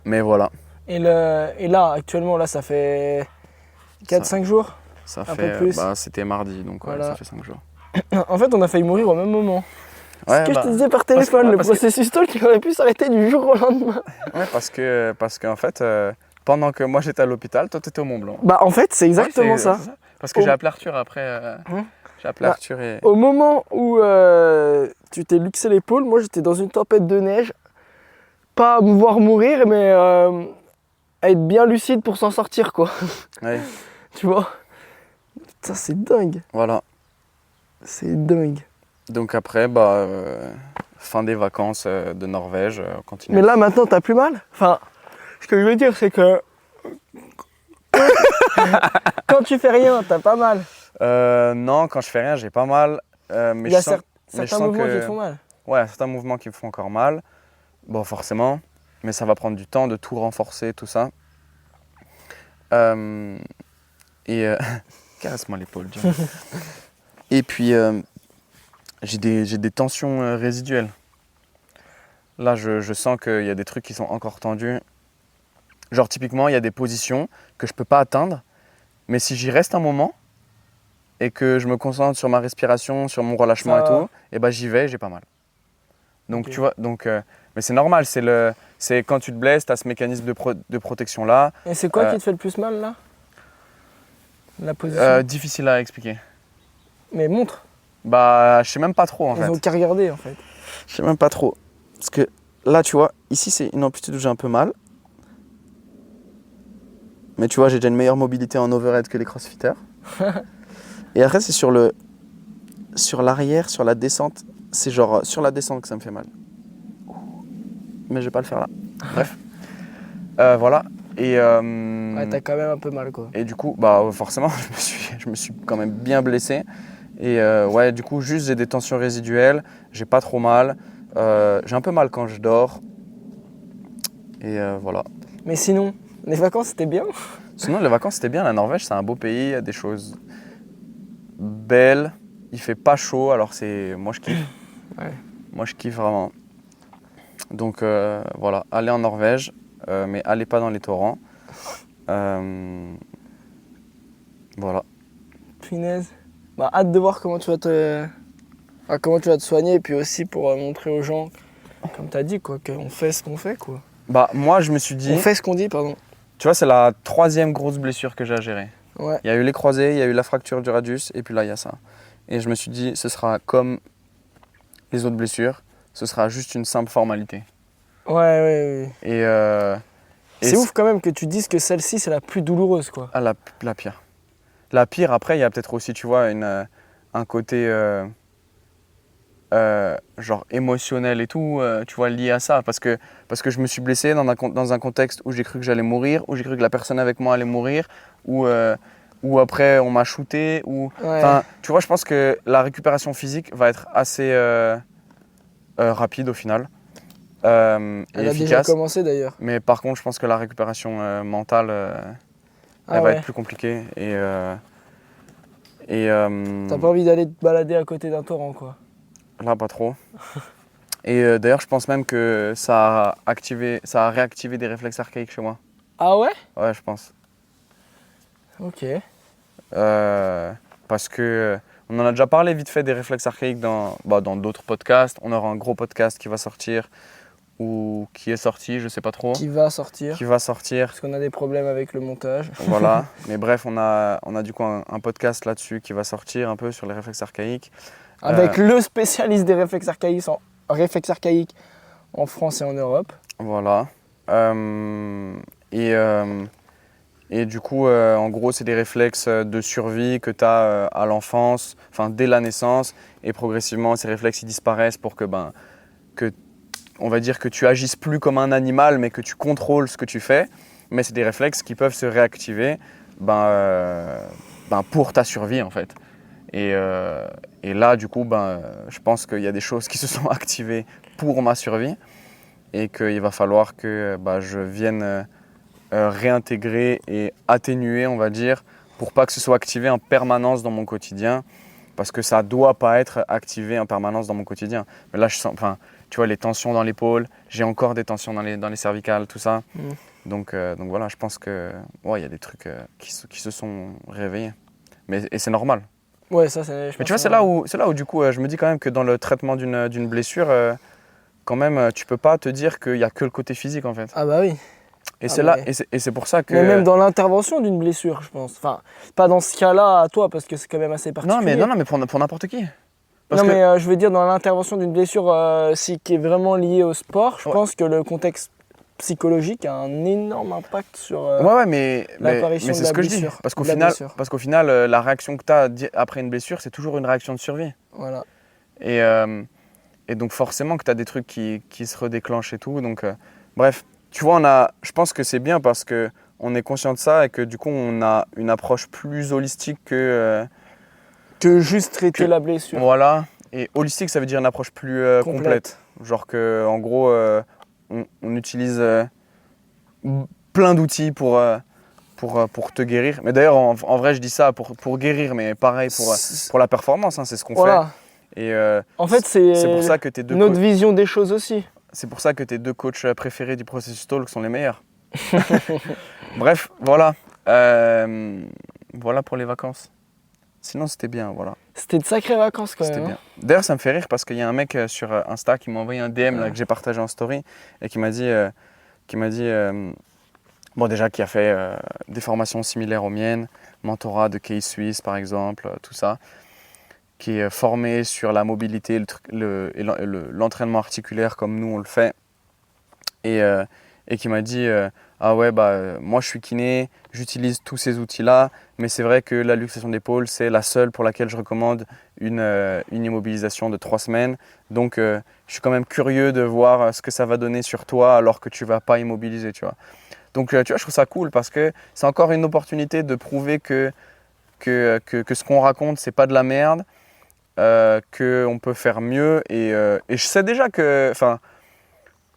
Mais voilà. Et là, actuellement, là, ça fait 4-5 jours? Ça Un fait, peu plus. bah, c'était mardi, donc ouais, Voilà. ça fait 5 jours. En fait, on a failli mourir au même moment. Ouais, Ce que bah, je te disais par téléphone, que- le parce que- processus talk, il aurait pu s'arrêter du jour au lendemain. Ouais, parce qu'en fait, pendant que moi j'étais à l'hôpital, toi t'étais au Mont Blanc. Bah, en fait, c'est exactement Ouais, ça. Parce que Au- j'ai appelé Arthur après. J'ai appelé Bah, Arthur et. Au moment où tu t'es luxé l'épaule, moi j'étais dans une tempête de neige. Pas à me voir mourir, mais à être bien lucide pour s'en sortir, quoi. Ouais, Tu vois? Putain, c'est dingue. voilà. C'est dingue. Donc après, bah, fin des vacances de Norvège, on continue. Mais là, maintenant, t'as plus mal? Enfin, ce que je veux dire, c'est que. Quand tu fais rien, t'as pas mal. Non, quand je fais rien, j'ai pas mal. Mais Il y a je sens, mais je certains sens mouvements que- qui te font mal. Ouais, certains mouvements qui me font encore mal. Bon, forcément. Mais ça va prendre du temps de tout renforcer, tout ça. Caresse-moi l'épaule, John. Et puis, j'ai des tensions résiduelles. Là, je sens qu'il y a des trucs qui sont encore tendus. Genre, typiquement, il y a des positions que je peux pas atteindre. Mais si j'y reste un moment et que je me concentre sur ma respiration, sur mon relâchement Ça et va. tout, et ben j'y vais, j'ai pas mal. Donc, Ok. tu vois, mais c'est normal. C'est quand tu te blesses, tu as ce mécanisme de protection là. Et c'est quoi qui te fait le plus mal, là? La position. Difficile à expliquer. Mais montre. Bah, je sais même pas trop en Ils fait. ont qu'à regarder, en fait. Je sais même pas trop. Parce que là, tu vois, ici, c'est une amplitude où j'ai un peu mal. Mais tu vois, j'ai déjà une meilleure mobilité en overhead que les crossfitters. Et après, c'est sur l'arrière, sur la descente. C'est genre sur la descente que ça me fait mal. Mais je vais pas le faire là. Bref. Voilà. Et, Ouais, t'as quand même un peu mal, quoi. et du coup, bah forcément, je me suis quand même bien blessé. Et ouais, du coup, juste j'ai des tensions résiduelles. J'ai pas trop mal. J'ai un peu mal quand je dors. Et voilà. Mais sinon, les vacances, c'était bien? Sinon, les vacances, c'était bien. La Norvège, c'est un beau pays. Il y a des choses belles. Il fait pas chaud, alors moi, je kiffe. Ouais. Moi, je kiffe vraiment. Donc, voilà. Allez en Norvège, mais allez pas dans les torrents. Voilà. Punaise. Bah, hâte de voir comment tu vas te soigner, et puis aussi pour montrer aux gens, comme t'as dit, quoi, qu'on fait ce qu'on fait, quoi. Bah, moi, je me suis dit... On fait ce qu'on dit, pardon. Tu vois, c'est la 3e grosse blessure que j'ai à gérer. Ouais. Il y a eu les croisés, il y a eu la fracture du radius, et puis là, il y a ça. Et je me suis dit, ce sera comme les autres blessures, ce sera juste une simple formalité. Ouais. Et C'est ouf quand même que tu dises que celle-ci, c'est la plus douloureuse, quoi. Ah, la pire. La pire, après, il y a peut-être aussi, tu vois, un côté genre émotionnel et tout, tu vois, lié à ça. Parce que je me suis blessé dans un contexte où j'ai cru que j'allais mourir, où j'ai cru que la personne avec moi allait mourir, où après on m'a shooté. Ouais. Enfin, tu vois, je pense que la récupération physique va être assez rapide au final. Et Elle a déjà efficace. commencé d'ailleurs. Mais par contre, je pense que la récupération mentale, Ah elle va ouais. être plus compliquée. T'as pas envie d'aller te balader à côté d'un torrent, quoi. Là, pas trop. Et d'ailleurs, je pense même que ça a réactivé des réflexes archaïques chez moi. Ah ouais? Ouais, je pense. Ok. Parce que on en a déjà parlé vite fait des réflexes archaïques dans d'autres podcasts. On aura un gros podcast qui va sortir ou qui est sorti, je sais pas trop. Qui va sortir. Qui va sortir. Parce qu'on a des problèmes avec le montage. Voilà. Mais bref, on a du coup un podcast là-dessus qui va sortir un peu sur les réflexes archaïques. Avec le spécialiste des réflexes archaïques en France et en Europe. Voilà. Et du coup, en gros, c'est des réflexes de survie que tu as à l'enfance, enfin dès la naissance. Et progressivement, ces réflexes ils disparaissent pour que on va dire que tu agisses plus comme un animal, mais que tu contrôles ce que tu fais. Mais c'est des réflexes qui peuvent se réactiver pour ta survie, en fait. Et là, du coup, je pense qu'il y a des choses qui se sont activées pour ma survie et qu'il va falloir que je vienne réintégrer et atténuer, on va dire, pour pas que ce soit activé en permanence dans mon quotidien, parce que ça doit pas être activé en permanence dans mon quotidien. Mais là, je sens, tu vois, les tensions dans l'épaule, j'ai encore des tensions dans les cervicales, tout ça. Donc voilà, je pense que il y a des trucs qui se sont réveillés. Et c'est normal. Ouais, ça c'est. Mais tu vois, c'est là où du coup, je me dis quand même que dans le traitement d'une blessure, quand même, tu peux pas te dire qu'il y a que le côté physique en fait. Ah bah oui. Et c'est pour ça que. Mais même dans l'intervention d'une blessure, je pense. Enfin, pas dans ce cas-là à toi, parce que c'est quand même assez particulier. Non, mais pour n'importe qui. Mais je veux dire, dans l'intervention d'une blessure qui est vraiment liée au sport, je pense que le contexte psychologique a un énorme impact sur mais l'apparition c'est de la ce que je dis. blessure. Parce qu'au final, la réaction que tu as après une blessure, c'est toujours une réaction de survie. Voilà. Et donc forcément que tu as des trucs qui se redéclenchent et tout. Donc, bref, tu vois, je pense que c'est bien parce qu'on est conscient de ça et que du coup, on a une approche plus holistique que juste traiter la blessure. Voilà. Et holistique, ça veut dire une approche plus complète. Genre que, en gros, on utilise plein d'outils pour te guérir. Mais d'ailleurs, en vrai, je dis ça pour guérir, mais pareil pour la performance, hein, c'est ce qu'on fait. Et en fait, c'est pour ça que notre vision des choses aussi. C'est pour ça que tes deux coachs préférés du processus talk sont les meilleurs. Bref, voilà. Voilà pour les vacances. Sinon, c'était bien, voilà. C'était de sacrées vacances quand C'était même. bien. D'ailleurs, ça me fait rire parce qu'il y a un mec sur Insta qui m'a envoyé un DM là, que j'ai partagé en story et qui m'a dit, déjà qui a fait des formations similaires aux miennes, mentorat de case suisse par exemple, tout ça, qui est formé sur la mobilité l'entraînement articulaire comme nous on le fait et qui m'a dit ah ouais moi je suis kiné, j'utilise tous ces outils là, mais c'est vrai que la luxation d'épaule c'est la seule pour laquelle je recommande une immobilisation de 3 semaines, donc je suis quand même curieux de voir ce que ça va donner sur toi alors que tu vas pas immobiliser, tu vois. Donc tu vois, je trouve ça cool parce que c'est encore une opportunité de prouver que ce qu'on raconte c'est pas de la merde, qu'on peut faire mieux et je sais déjà que,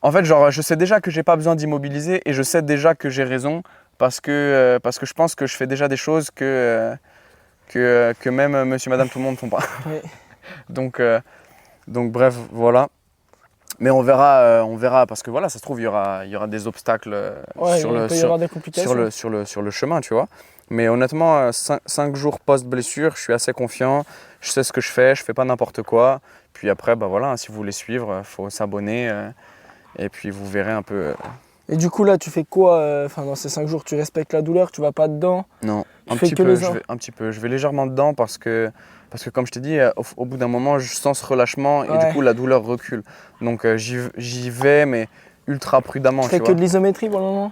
en fait, je sais déjà que j'ai pas besoin d'immobiliser et je sais déjà que j'ai raison parce que je pense que je fais déjà des choses que même monsieur, madame, tout le monde ne font pas. Oui. Donc bref, voilà. Mais on verra parce que voilà, ça se trouve, il y aura des obstacles sur le chemin, tu vois. Mais honnêtement, 5 jours post-blessure, je suis assez confiant, je sais ce que je fais pas n'importe quoi. Puis après, voilà, si vous voulez suivre, il faut s'abonner et puis vous verrez un peu Et du coup, là, tu fais quoi dans ces 5 jours? Tu respectes la douleur, tu vas pas dedans? Non, Tu un fais petit que peu, les uns? un petit peu. Je vais légèrement dedans parce que comme je t'ai dit, au bout d'un moment, je sens ce relâchement et du Ouais. coup, la douleur recule. Donc j'y vais, mais ultra prudemment, Tu fais tu que vois. de l'isométrie pour le moment?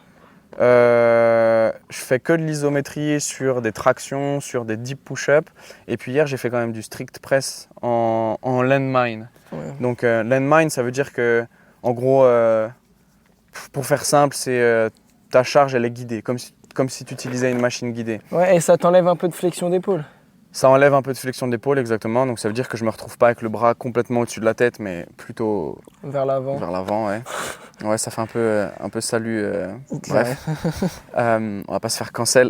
Je fais que de l'isométrie sur des tractions, sur des deep push-up. Et puis hier, j'ai fait quand même du strict press en landmine. Ouais. Donc landmine, ça veut dire que, en gros, pour faire simple, c'est ta charge, elle est guidée, comme si tu utilisais une machine guidée. Ouais, et ça t'enlève un peu de flexion d'épaule. Ça enlève un peu de flexion d'épaule, exactement. Donc ça veut dire que je me retrouve pas avec le bras complètement au-dessus de la tête, mais plutôt Vers l'avant. vers l'avant, ouais. Ouais, ça fait un peu salut. Bref, on va pas se faire cancel.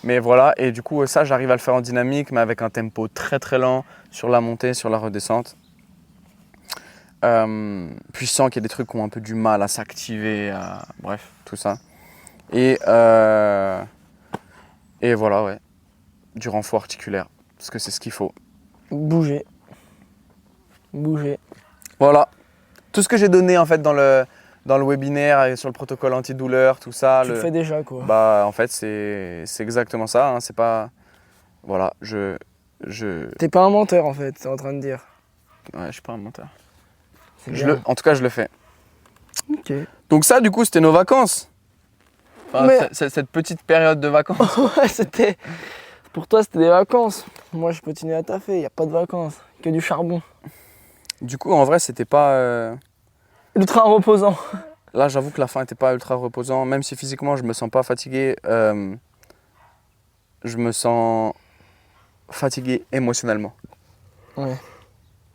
Mais voilà, et du coup, ça, j'arrive à le faire en dynamique, mais avec un tempo très très lent sur la montée, sur la redescente. Puis je sens qu'il y a des trucs qui ont un peu du mal à s'activer, bref, tout ça. Et voilà, ouais, du renfort articulaire, parce que c'est ce qu'il faut. Bouger. Bouger. Voilà, tout ce que j'ai donné en fait dans le webinaire et sur le protocole antidouleur, tout ça. Tu le fais déjà, quoi. Bah en fait c'est exactement ça, hein. C'est pas, voilà, T'es pas un menteur, en fait, t'es en train de dire. ouais, je suis pas un menteur. C'est bien. En tout cas, je le fais. Ok. Donc ça, du coup, c'était nos vacances. Enfin, Mais- cette petite période de vacances. Ouais, c'était... Pour toi, c'était des vacances. Moi, je continue à taffer, y a pas de vacances. Que du charbon. Du coup, en vrai, c'était pas... Ultra reposant. Là, j'avoue que la fin n'était pas ultra reposant. Même si physiquement, je me sens pas fatigué, je me sens fatigué émotionnellement. Ouais.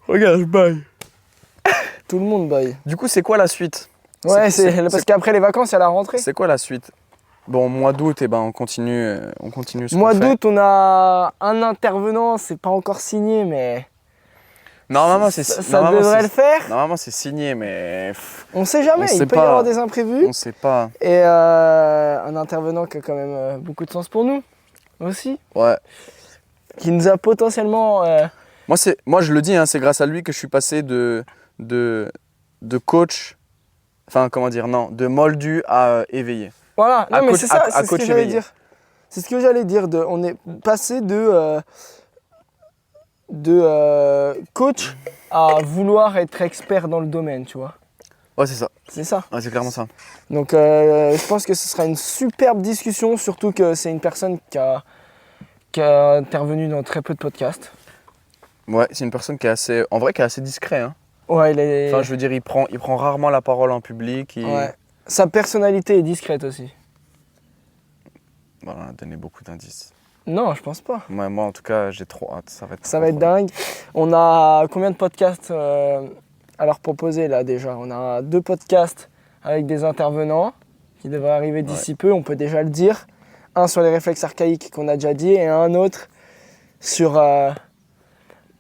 Regarde, je baille. Tout le monde baille. Du coup, c'est quoi la suite? Ouais, parce qu'après les vacances, il y a la rentrée. C'est quoi la suite? Bon, mois d'août, eh ben, on continue ce Mois qu'on fait. d'août, on a un intervenant, c'est pas encore signé, mais Normalement, ça devrait le faire. Normalement, c'est signé, mais On sait jamais, On il sait peut y pas. avoir des imprévus. on sait pas. Et un intervenant qui a quand même beaucoup de sens pour nous aussi, Ouais. qui nous a potentiellement... Moi, je le dis, hein, c'est grâce à lui que je suis passé de coach, enfin, comment dire, non, de moldu à éveillé. Voilà, À non mais coach- c'est ça, à c'est ce coach que j'allais éveillé. dire. C'est ce que j'allais dire, on est passé de coach à vouloir être expert dans le domaine, tu vois. Ouais, c'est ça. C'est ça. Ouais, c'est clairement ça. Donc je pense que ce sera une superbe discussion, surtout que c'est une personne qui a intervenu dans très peu de podcasts. Ouais, c'est une personne qui est assez, en vrai, qui est assez discret, hein. Ouais, il est... Enfin, je veux dire, il prend rarement la parole en public. ouais. Sa personnalité est discrète aussi. Voilà, on a donné beaucoup d'indices. Non, je pense pas. Moi, en tout cas, j'ai trop hâte. Ça va être Dingue. On a combien de podcasts à leur proposer là déjà? On a 2 podcasts avec des intervenants qui devraient arriver d'ici peu, on peut déjà le dire. Un sur les réflexes archaïques qu'on a déjà dit et un autre sur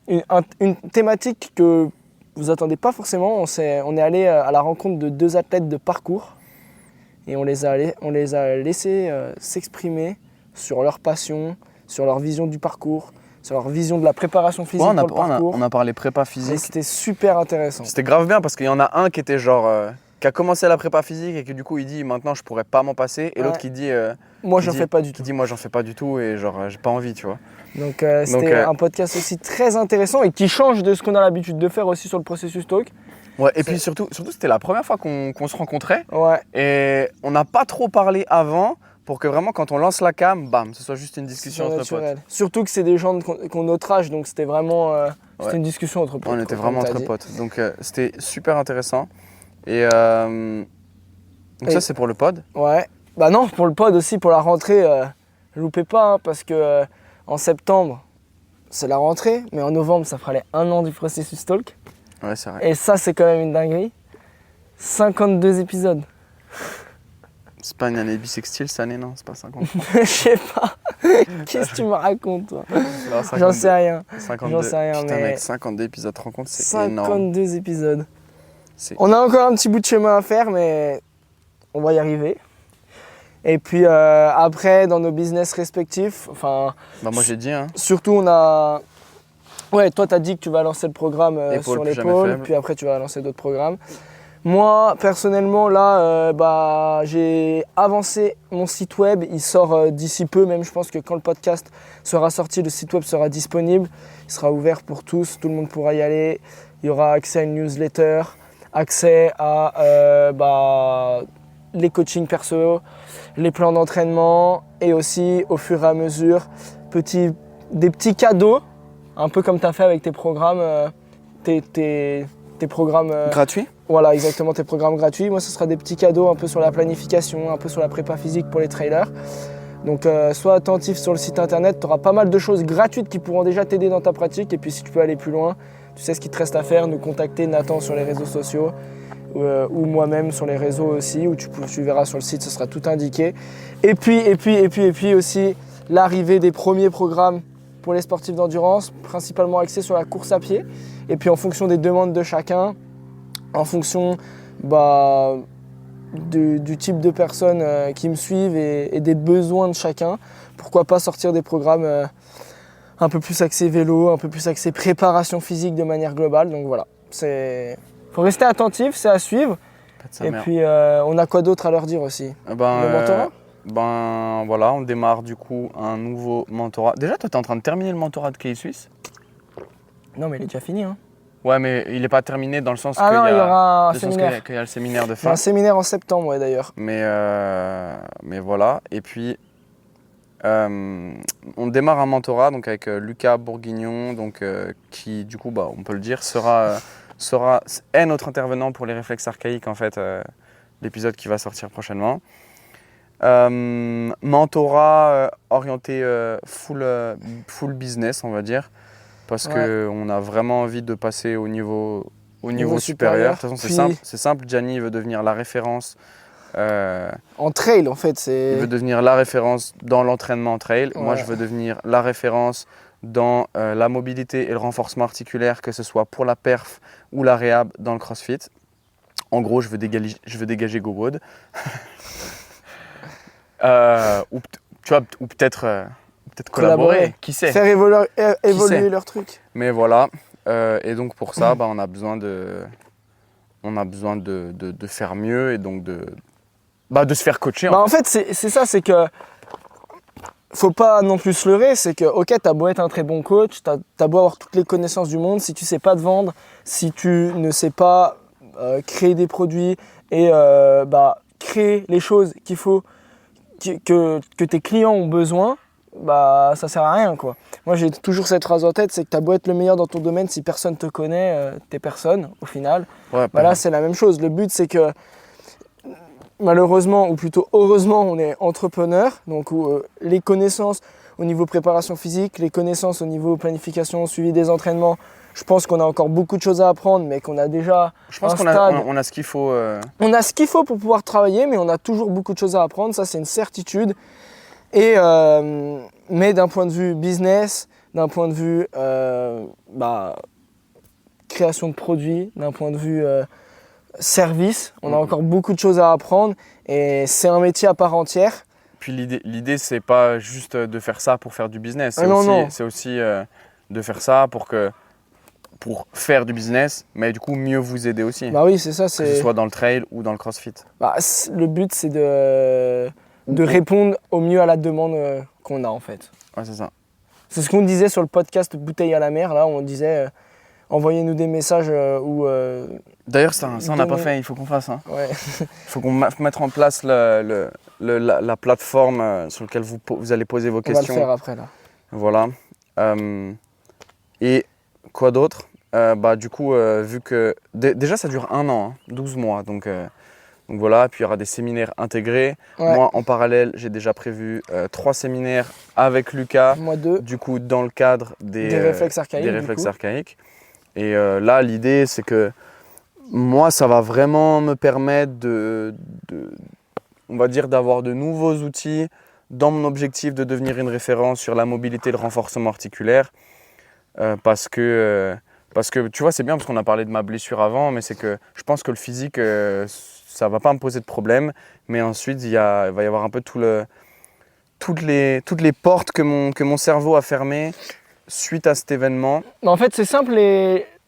une thématique que vous attendez pas forcément. On est allé à la rencontre de 2 athlètes de parcours et on les a laissés s'exprimer sur leur passion, sur leur vision du parcours, sur leur vision de la préparation physique Ouais, pour le parcours. on a parlé prépa Et physique. c'était super intéressant. C'était grave bien parce qu'il y en a un qui était genre, qui a commencé la prépa physique et que du coup, il dit maintenant, je pourrais pas m'en passer. Et l'autre Ouais. qui dit, Moi, qui j'en dit- fais pas du qui tout. dit, moi, j'en fais pas du tout et genre, j'ai pas envie, tu vois. Donc c'était un podcast aussi très intéressant et qui change de ce qu'on a l'habitude de faire aussi sur le processus talk. Ouais, et puis surtout, c'était la première fois qu'on se rencontrait Ouais, et on n'a pas trop parlé avant pour que vraiment, quand on lance la cam, bam, ce soit juste une discussion c'est entre potes. naturel. Surtout que c'est des gens qui ont notre âge, donc c'était vraiment c'était Ouais. une discussion entre potes. On était comme vraiment t'as entre dit. potes. Donc, c'était super intéressant. Et donc, Et- ça, c'est pour le pod. Ouais. Bah non, pour le pod aussi, pour la rentrée, loupez pas, hein, parce que en septembre, c'est la rentrée, mais en novembre, ça fera les 1 an du processus talk. Ouais, c'est vrai. Et ça, c'est quand même une dinguerie. 52 épisodes. C'est pas une année bissextile cette année, non? C'est pas 50. Je sais pas. Qu'est-ce que tu me racontes, toi? Non, 52. J'en sais rien. 52. J'en sais rien, Putain, mais- mec, 52 épisodes de rencontre, c'est énorme. 52 épisodes. C'est- On a encore un petit bout de chemin à faire, mais on va y arriver. Et puis après, dans nos business respectifs, enfin, Bah, moi, j'ai dit, hein. surtout on a... Ouais, toi, t'as dit que tu vas lancer le programme Épaule sur plus jamais l'épaule, faible. puis après tu vas lancer d'autres programmes. Moi, personnellement, là, j'ai avancé mon site web. Il sort d'ici peu, même je pense que quand le podcast sera sorti, le site web sera disponible. Il sera ouvert pour tous, tout le monde pourra y aller. Il y aura accès à une newsletter, accès à les coachings perso, les plans d'entraînement et aussi, au fur et à mesure, des petits cadeaux, un peu comme tu as fait avec tes programmes, tes programmes Gratuit? voilà, exactement, tes programmes gratuits. Moi, ce sera des petits cadeaux un peu sur la planification, un peu sur la prépa physique pour les trailers. Donc, sois attentif sur le site internet. Tu auras pas mal de choses gratuites qui pourront déjà t'aider dans ta pratique. Et puis, si tu peux aller plus loin, tu sais ce qu'il te reste à faire. Nous contacter, Nathan, sur les réseaux sociaux ou moi-même sur les réseaux aussi, où tu verras sur le site, ce sera tout indiqué. Et puis aussi, l'arrivée des premiers programmes pour les sportifs d'endurance, principalement axés sur la course à pied. Et puis, en fonction des demandes de chacun, en fonction du type de personnes qui me suivent et des besoins de chacun. Pourquoi pas sortir des programmes un peu plus axés vélo, un peu plus axés préparation physique de manière globale. Donc voilà, faut rester attentif, c'est à suivre. Et puis on a quoi d'autre à leur dire aussi? Le mentorat? Voilà, on démarre du coup un nouveau mentorat. Déjà, toi, tu es en train de terminer le mentorat de KI Suisse? Non, mais il est déjà fini. Hein. Ouais, mais il n'est pas terminé dans le sens il y aura un qu'il séminaire. y a le séminaire de Il y a fin. un séminaire en septembre, ouais, d'ailleurs. Mais voilà. Et puis, on démarre un mentorat donc, avec Lucas Bourguignon, donc, qui, du coup, on peut le dire, est notre intervenant pour les réflexes archaïques, en fait, l'épisode qui va sortir prochainement. Mentorat orienté full business, on va dire. Parce qu'on a vraiment envie de passer au niveau supérieur. De toute façon, c'est simple. Gianni veut devenir la référence. En trail, en fait. Il veut devenir la référence dans l'entraînement en trail. Ouais. Moi, je veux devenir la référence dans la mobilité et le renforcement articulaire, que ce soit pour la perf ou la réhab dans le crossfit. En gros, je veux dégager GoWood. ou peut-être collaborer, qui sait. Faire évoluer leur truc. Mais voilà, et donc pour ça, on a besoin de faire mieux et donc de se faire coacher. En fait, c'est ça, c'est que faut pas non plus se leurrer, c'est que ok, t'as beau être un très bon coach, t'as beau avoir toutes les connaissances du monde, si tu sais pas te vendre, si tu ne sais pas créer des produits et créer les choses qu'il faut que tes clients ont besoin, ça sert à rien, quoi. Moi, j'ai toujours cette phrase en tête, c'est que t'as beau être le meilleur dans ton domaine, si personne te connaît, t'es personne au final. Ouais, là, c'est la même chose. Le but, c'est que malheureusement, ou plutôt heureusement, on est entrepreneur, donc les connaissances au niveau préparation physique, les connaissances au niveau planification, suivi des entraînements, je pense qu'on a encore beaucoup de choses à apprendre, mais qu'on a déjà on a ce qu'il faut. On a ce qu'il faut pour pouvoir travailler, mais on a toujours beaucoup de choses à apprendre, ça c'est une certitude. Mais d'un point de vue business, d'un point de vue création de produits, d'un point de vue service, on a encore beaucoup de choses à apprendre et c'est un métier à part entière. Puis l'idée c'est pas juste de faire ça pour faire du business, c'est aussi de faire ça pour faire du business, mais du coup mieux vous aider aussi. Oui, c'est ça. Que ce soit dans le trail ou dans le crossfit. Le but c'est de répondre au mieux à la demande qu'on a en fait. Ouais, c'est ça. C'est ce qu'on disait sur le podcast Bouteille à la mer, là on disait envoyez-nous des messages D'ailleurs ça on n'a pas fait, il faut qu'on fasse. Ouais. Il faut qu'on mette en place la plateforme sur laquelle vous allez poser vos questions. On va le faire après là. Voilà. Et quoi d'autre? Du coup, vu que déjà ça dure 1 an, 12 mois, donc voilà, puis il y aura des séminaires intégrés. Ouais. Moi, en parallèle, j'ai déjà prévu 3 séminaires avec Lucas. Moi 2. Du coup, dans le cadre des réflexes archaïques. Et là, l'idée, c'est que moi, ça va vraiment me permettre on va dire, d'avoir de nouveaux outils dans mon objectif de devenir une référence sur la mobilité et le renforcement articulaire. Parce que tu vois, c'est bien parce qu'on a parlé de ma blessure avant, mais c'est que je pense que le physique, ça ne va pas me poser de problème. Mais ensuite, il va y avoir un peu toutes les portes que mon cerveau a fermées suite à cet événement. En fait, c'est simple,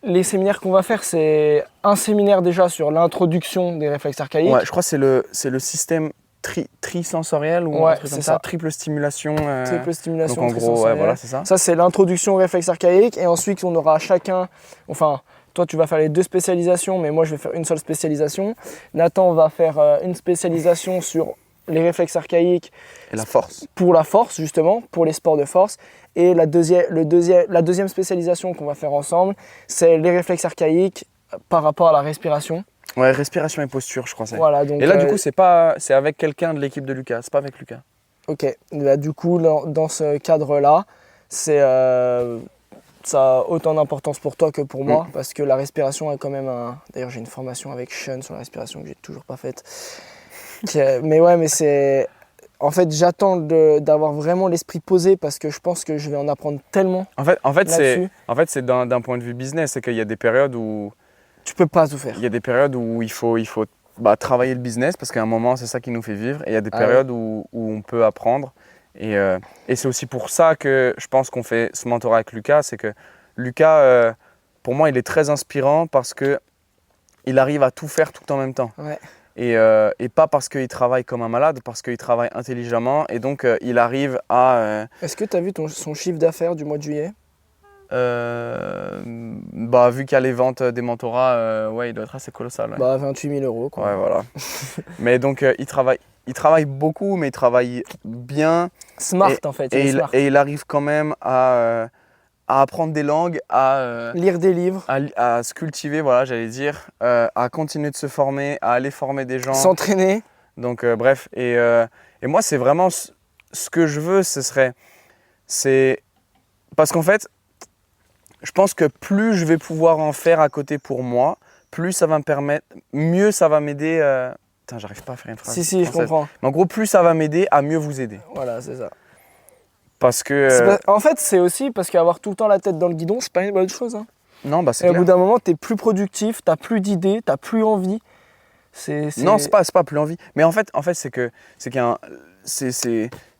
les séminaires qu'on va faire, c'est un séminaire déjà sur l'introduction des réflexes archaïques. Ouais, je crois que c'est le système trisensoriel ou Ouais, un truc comme c'est ça. ça. Triple stimulation. Triple stimulation. Donc en gros, ouais, trisensorielle. voilà, c'est ça. Ça, c'est l'introduction au réflexe archaïque. Et ensuite, on aura chacun. Enfin, toi, tu vas faire les 2 spécialisations, mais moi, je vais faire une seule spécialisation. Nathan va faire une spécialisation sur les réflexes archaïques Et la force. pour la force, justement, pour les sports de force. Et la deuxième spécialisation qu'on va faire ensemble, c'est les réflexes archaïques par rapport à la respiration. Ouais, respiration et posture, je crois. Voilà, donc, Et là, du coup, c'est avec quelqu'un de l'équipe de Lucas, c'est pas avec Lucas. Ok, bah, du coup, dans ce cadre-là, ça a autant d'importance pour toi que pour moi, parce que la respiration a quand même un... D'ailleurs, j'ai une formation avec Sean sur la respiration que j'ai toujours pas faite. Mais ouais, mais c'est... En fait, j'attends d'avoir vraiment l'esprit posé parce que je pense que je vais en apprendre tellement. En fait, là-dessus. c'est d'un point de vue business, c'est qu'il y a des périodes où Tu peux pas tout faire. il faut travailler le business parce qu'à un moment, c'est ça qui nous fait vivre. Et il y a des Ah périodes où on peut apprendre. Et c'est aussi pour ça que je pense qu'on fait ce mentorat avec Lucas. C'est que Lucas, pour moi, il est très inspirant parce qu'il arrive à tout faire tout en même temps. Ouais. Et pas parce qu'il travaille comme un malade, parce qu'il travaille intelligemment. Et donc, il arrive à... Est-ce que tu as vu son chiffre d'affaires du mois de juillet? vu qu'il y a les ventes des mentorats, ouais, il doit être assez colossal. Ouais, Bah, 28 000 € quoi. ouais, voilà. Mais donc, il travaille beaucoup, mais il travaille bien. Smart en fait, il est smart. Et il arrive quand même à apprendre des langues, à Lire des livres, se cultiver, voilà, j'allais dire, à continuer de se former, à aller former des gens. s'entraîner. Donc, bref. Et moi, c'est vraiment ce que je veux, c'est parce qu'en fait, je pense que plus je vais pouvoir en faire à côté pour moi, plus ça va me permettre, mieux ça va m'aider. Putain, j'arrive pas à faire une phrase. Si, je française. comprends. Mais en gros, plus ça va m'aider à mieux vous aider. Voilà, c'est ça. Parce que. En fait, c'est aussi parce qu'avoir tout le temps la tête dans le guidon, c'est pas une bonne chose. Hein. Non, bah c'est Et au clair. bout d'un moment, t'es plus productif, t'as plus d'idées, t'as plus envie. Non, c'est pas plus envie. Mais en fait, c'est qu'il y a un.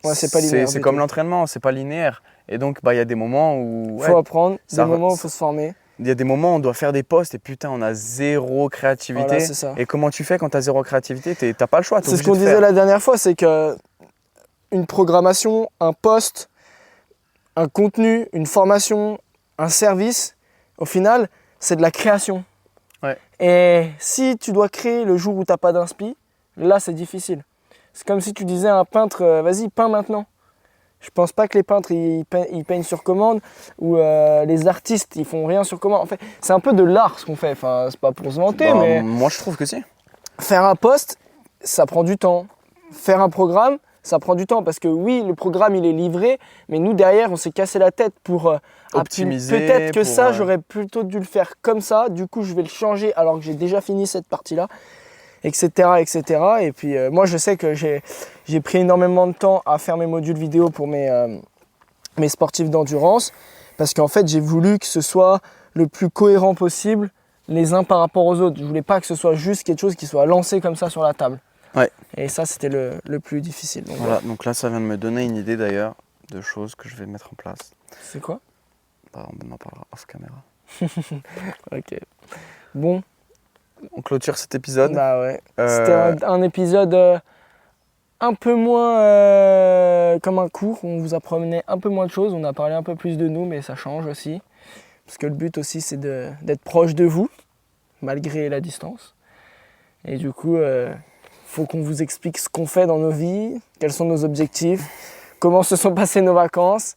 Ouais, c'est pas linéaire. C'est du comme tout. l'entraînement, c'est pas linéaire. Et donc, il y a des moments où. Faut apprendre, ça des va- moments où il faut se former. Il y a des moments où on doit faire des posts et putain, on a zéro créativité. Voilà, c'est ça. Et comment tu fais quand tu as zéro créativité? T'as pas le choix. C'est ce qu'on disait la dernière fois, c'est que une programmation, un post, un contenu, une formation, un service, au final, c'est de la création. Ouais. Et si tu dois créer le jour où tu n'as pas d'inspi, là, c'est difficile. C'est comme si tu disais à un peintre, vas-y, peins maintenant. Je pense pas que les peintres, ils peignent sur commande, ou les artistes, ils font rien sur commande. En fait, c'est un peu de l'art ce qu'on fait. Enfin, c'est pas pour se vanter, mais Moi, je trouve que si. faire un post, ça prend du temps. Faire un programme, ça prend du temps parce que oui, le programme il est livré, mais nous derrière on s'est cassé la tête pour Optimiser, Peut-être que pour, ça, j'aurais plutôt dû le faire comme ça. Du coup, je vais le changer alors que j'ai déjà fini cette partie-là, etc., etc. Et puis moi, je sais que j'ai pris énormément de temps à faire mes modules vidéo pour mes sportifs d'endurance parce qu'en fait, j'ai voulu que ce soit le plus cohérent possible les uns par rapport aux autres. Je voulais pas que ce soit juste quelque chose qui soit lancé comme ça sur la table. Ouais. Et ça, c'était le plus difficile. Donc, Voilà, donc là, ça vient de me donner une idée d'ailleurs de choses que je vais mettre en place. C'est quoi? On en parlera off caméra. Ok. Bon, On clôture cet épisode. bah ouais. Euh, C'était un épisode un peu moins comme un cours. On vous apprenait un peu moins de choses. On a parlé un peu plus de nous, mais ça change aussi. Parce que le but aussi, c'est d'être proche de vous, malgré la distance. Et du coup, faut qu'on vous explique ce qu'on fait dans nos vies, quels sont nos objectifs, comment se sont passées nos vacances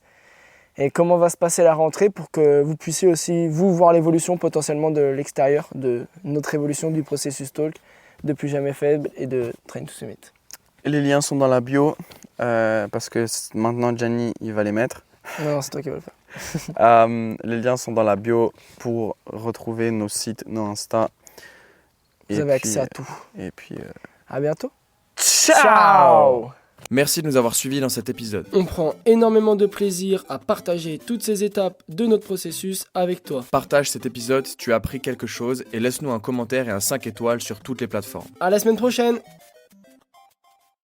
et comment va se passer la rentrée pour que vous puissiez aussi, vous, voir l'évolution potentiellement de l'extérieur, de notre évolution du processus Talk, de Plus Jamais Faible et de Train to Summit. Les liens sont dans la bio parce que maintenant Gianni il va les mettre. Non, c'est toi qui vas le faire. Les liens sont dans la bio pour retrouver nos sites, nos Insta. Vous avez accès à tout. Et puis, À bientôt. ciao. Merci de nous avoir suivis dans cet épisode. On prend énormément de plaisir à partager toutes ces étapes de notre processus avec toi. Partage cet épisode si tu as appris quelque chose et laisse-nous un commentaire et un 5 étoiles sur toutes les plateformes. À la semaine prochaine.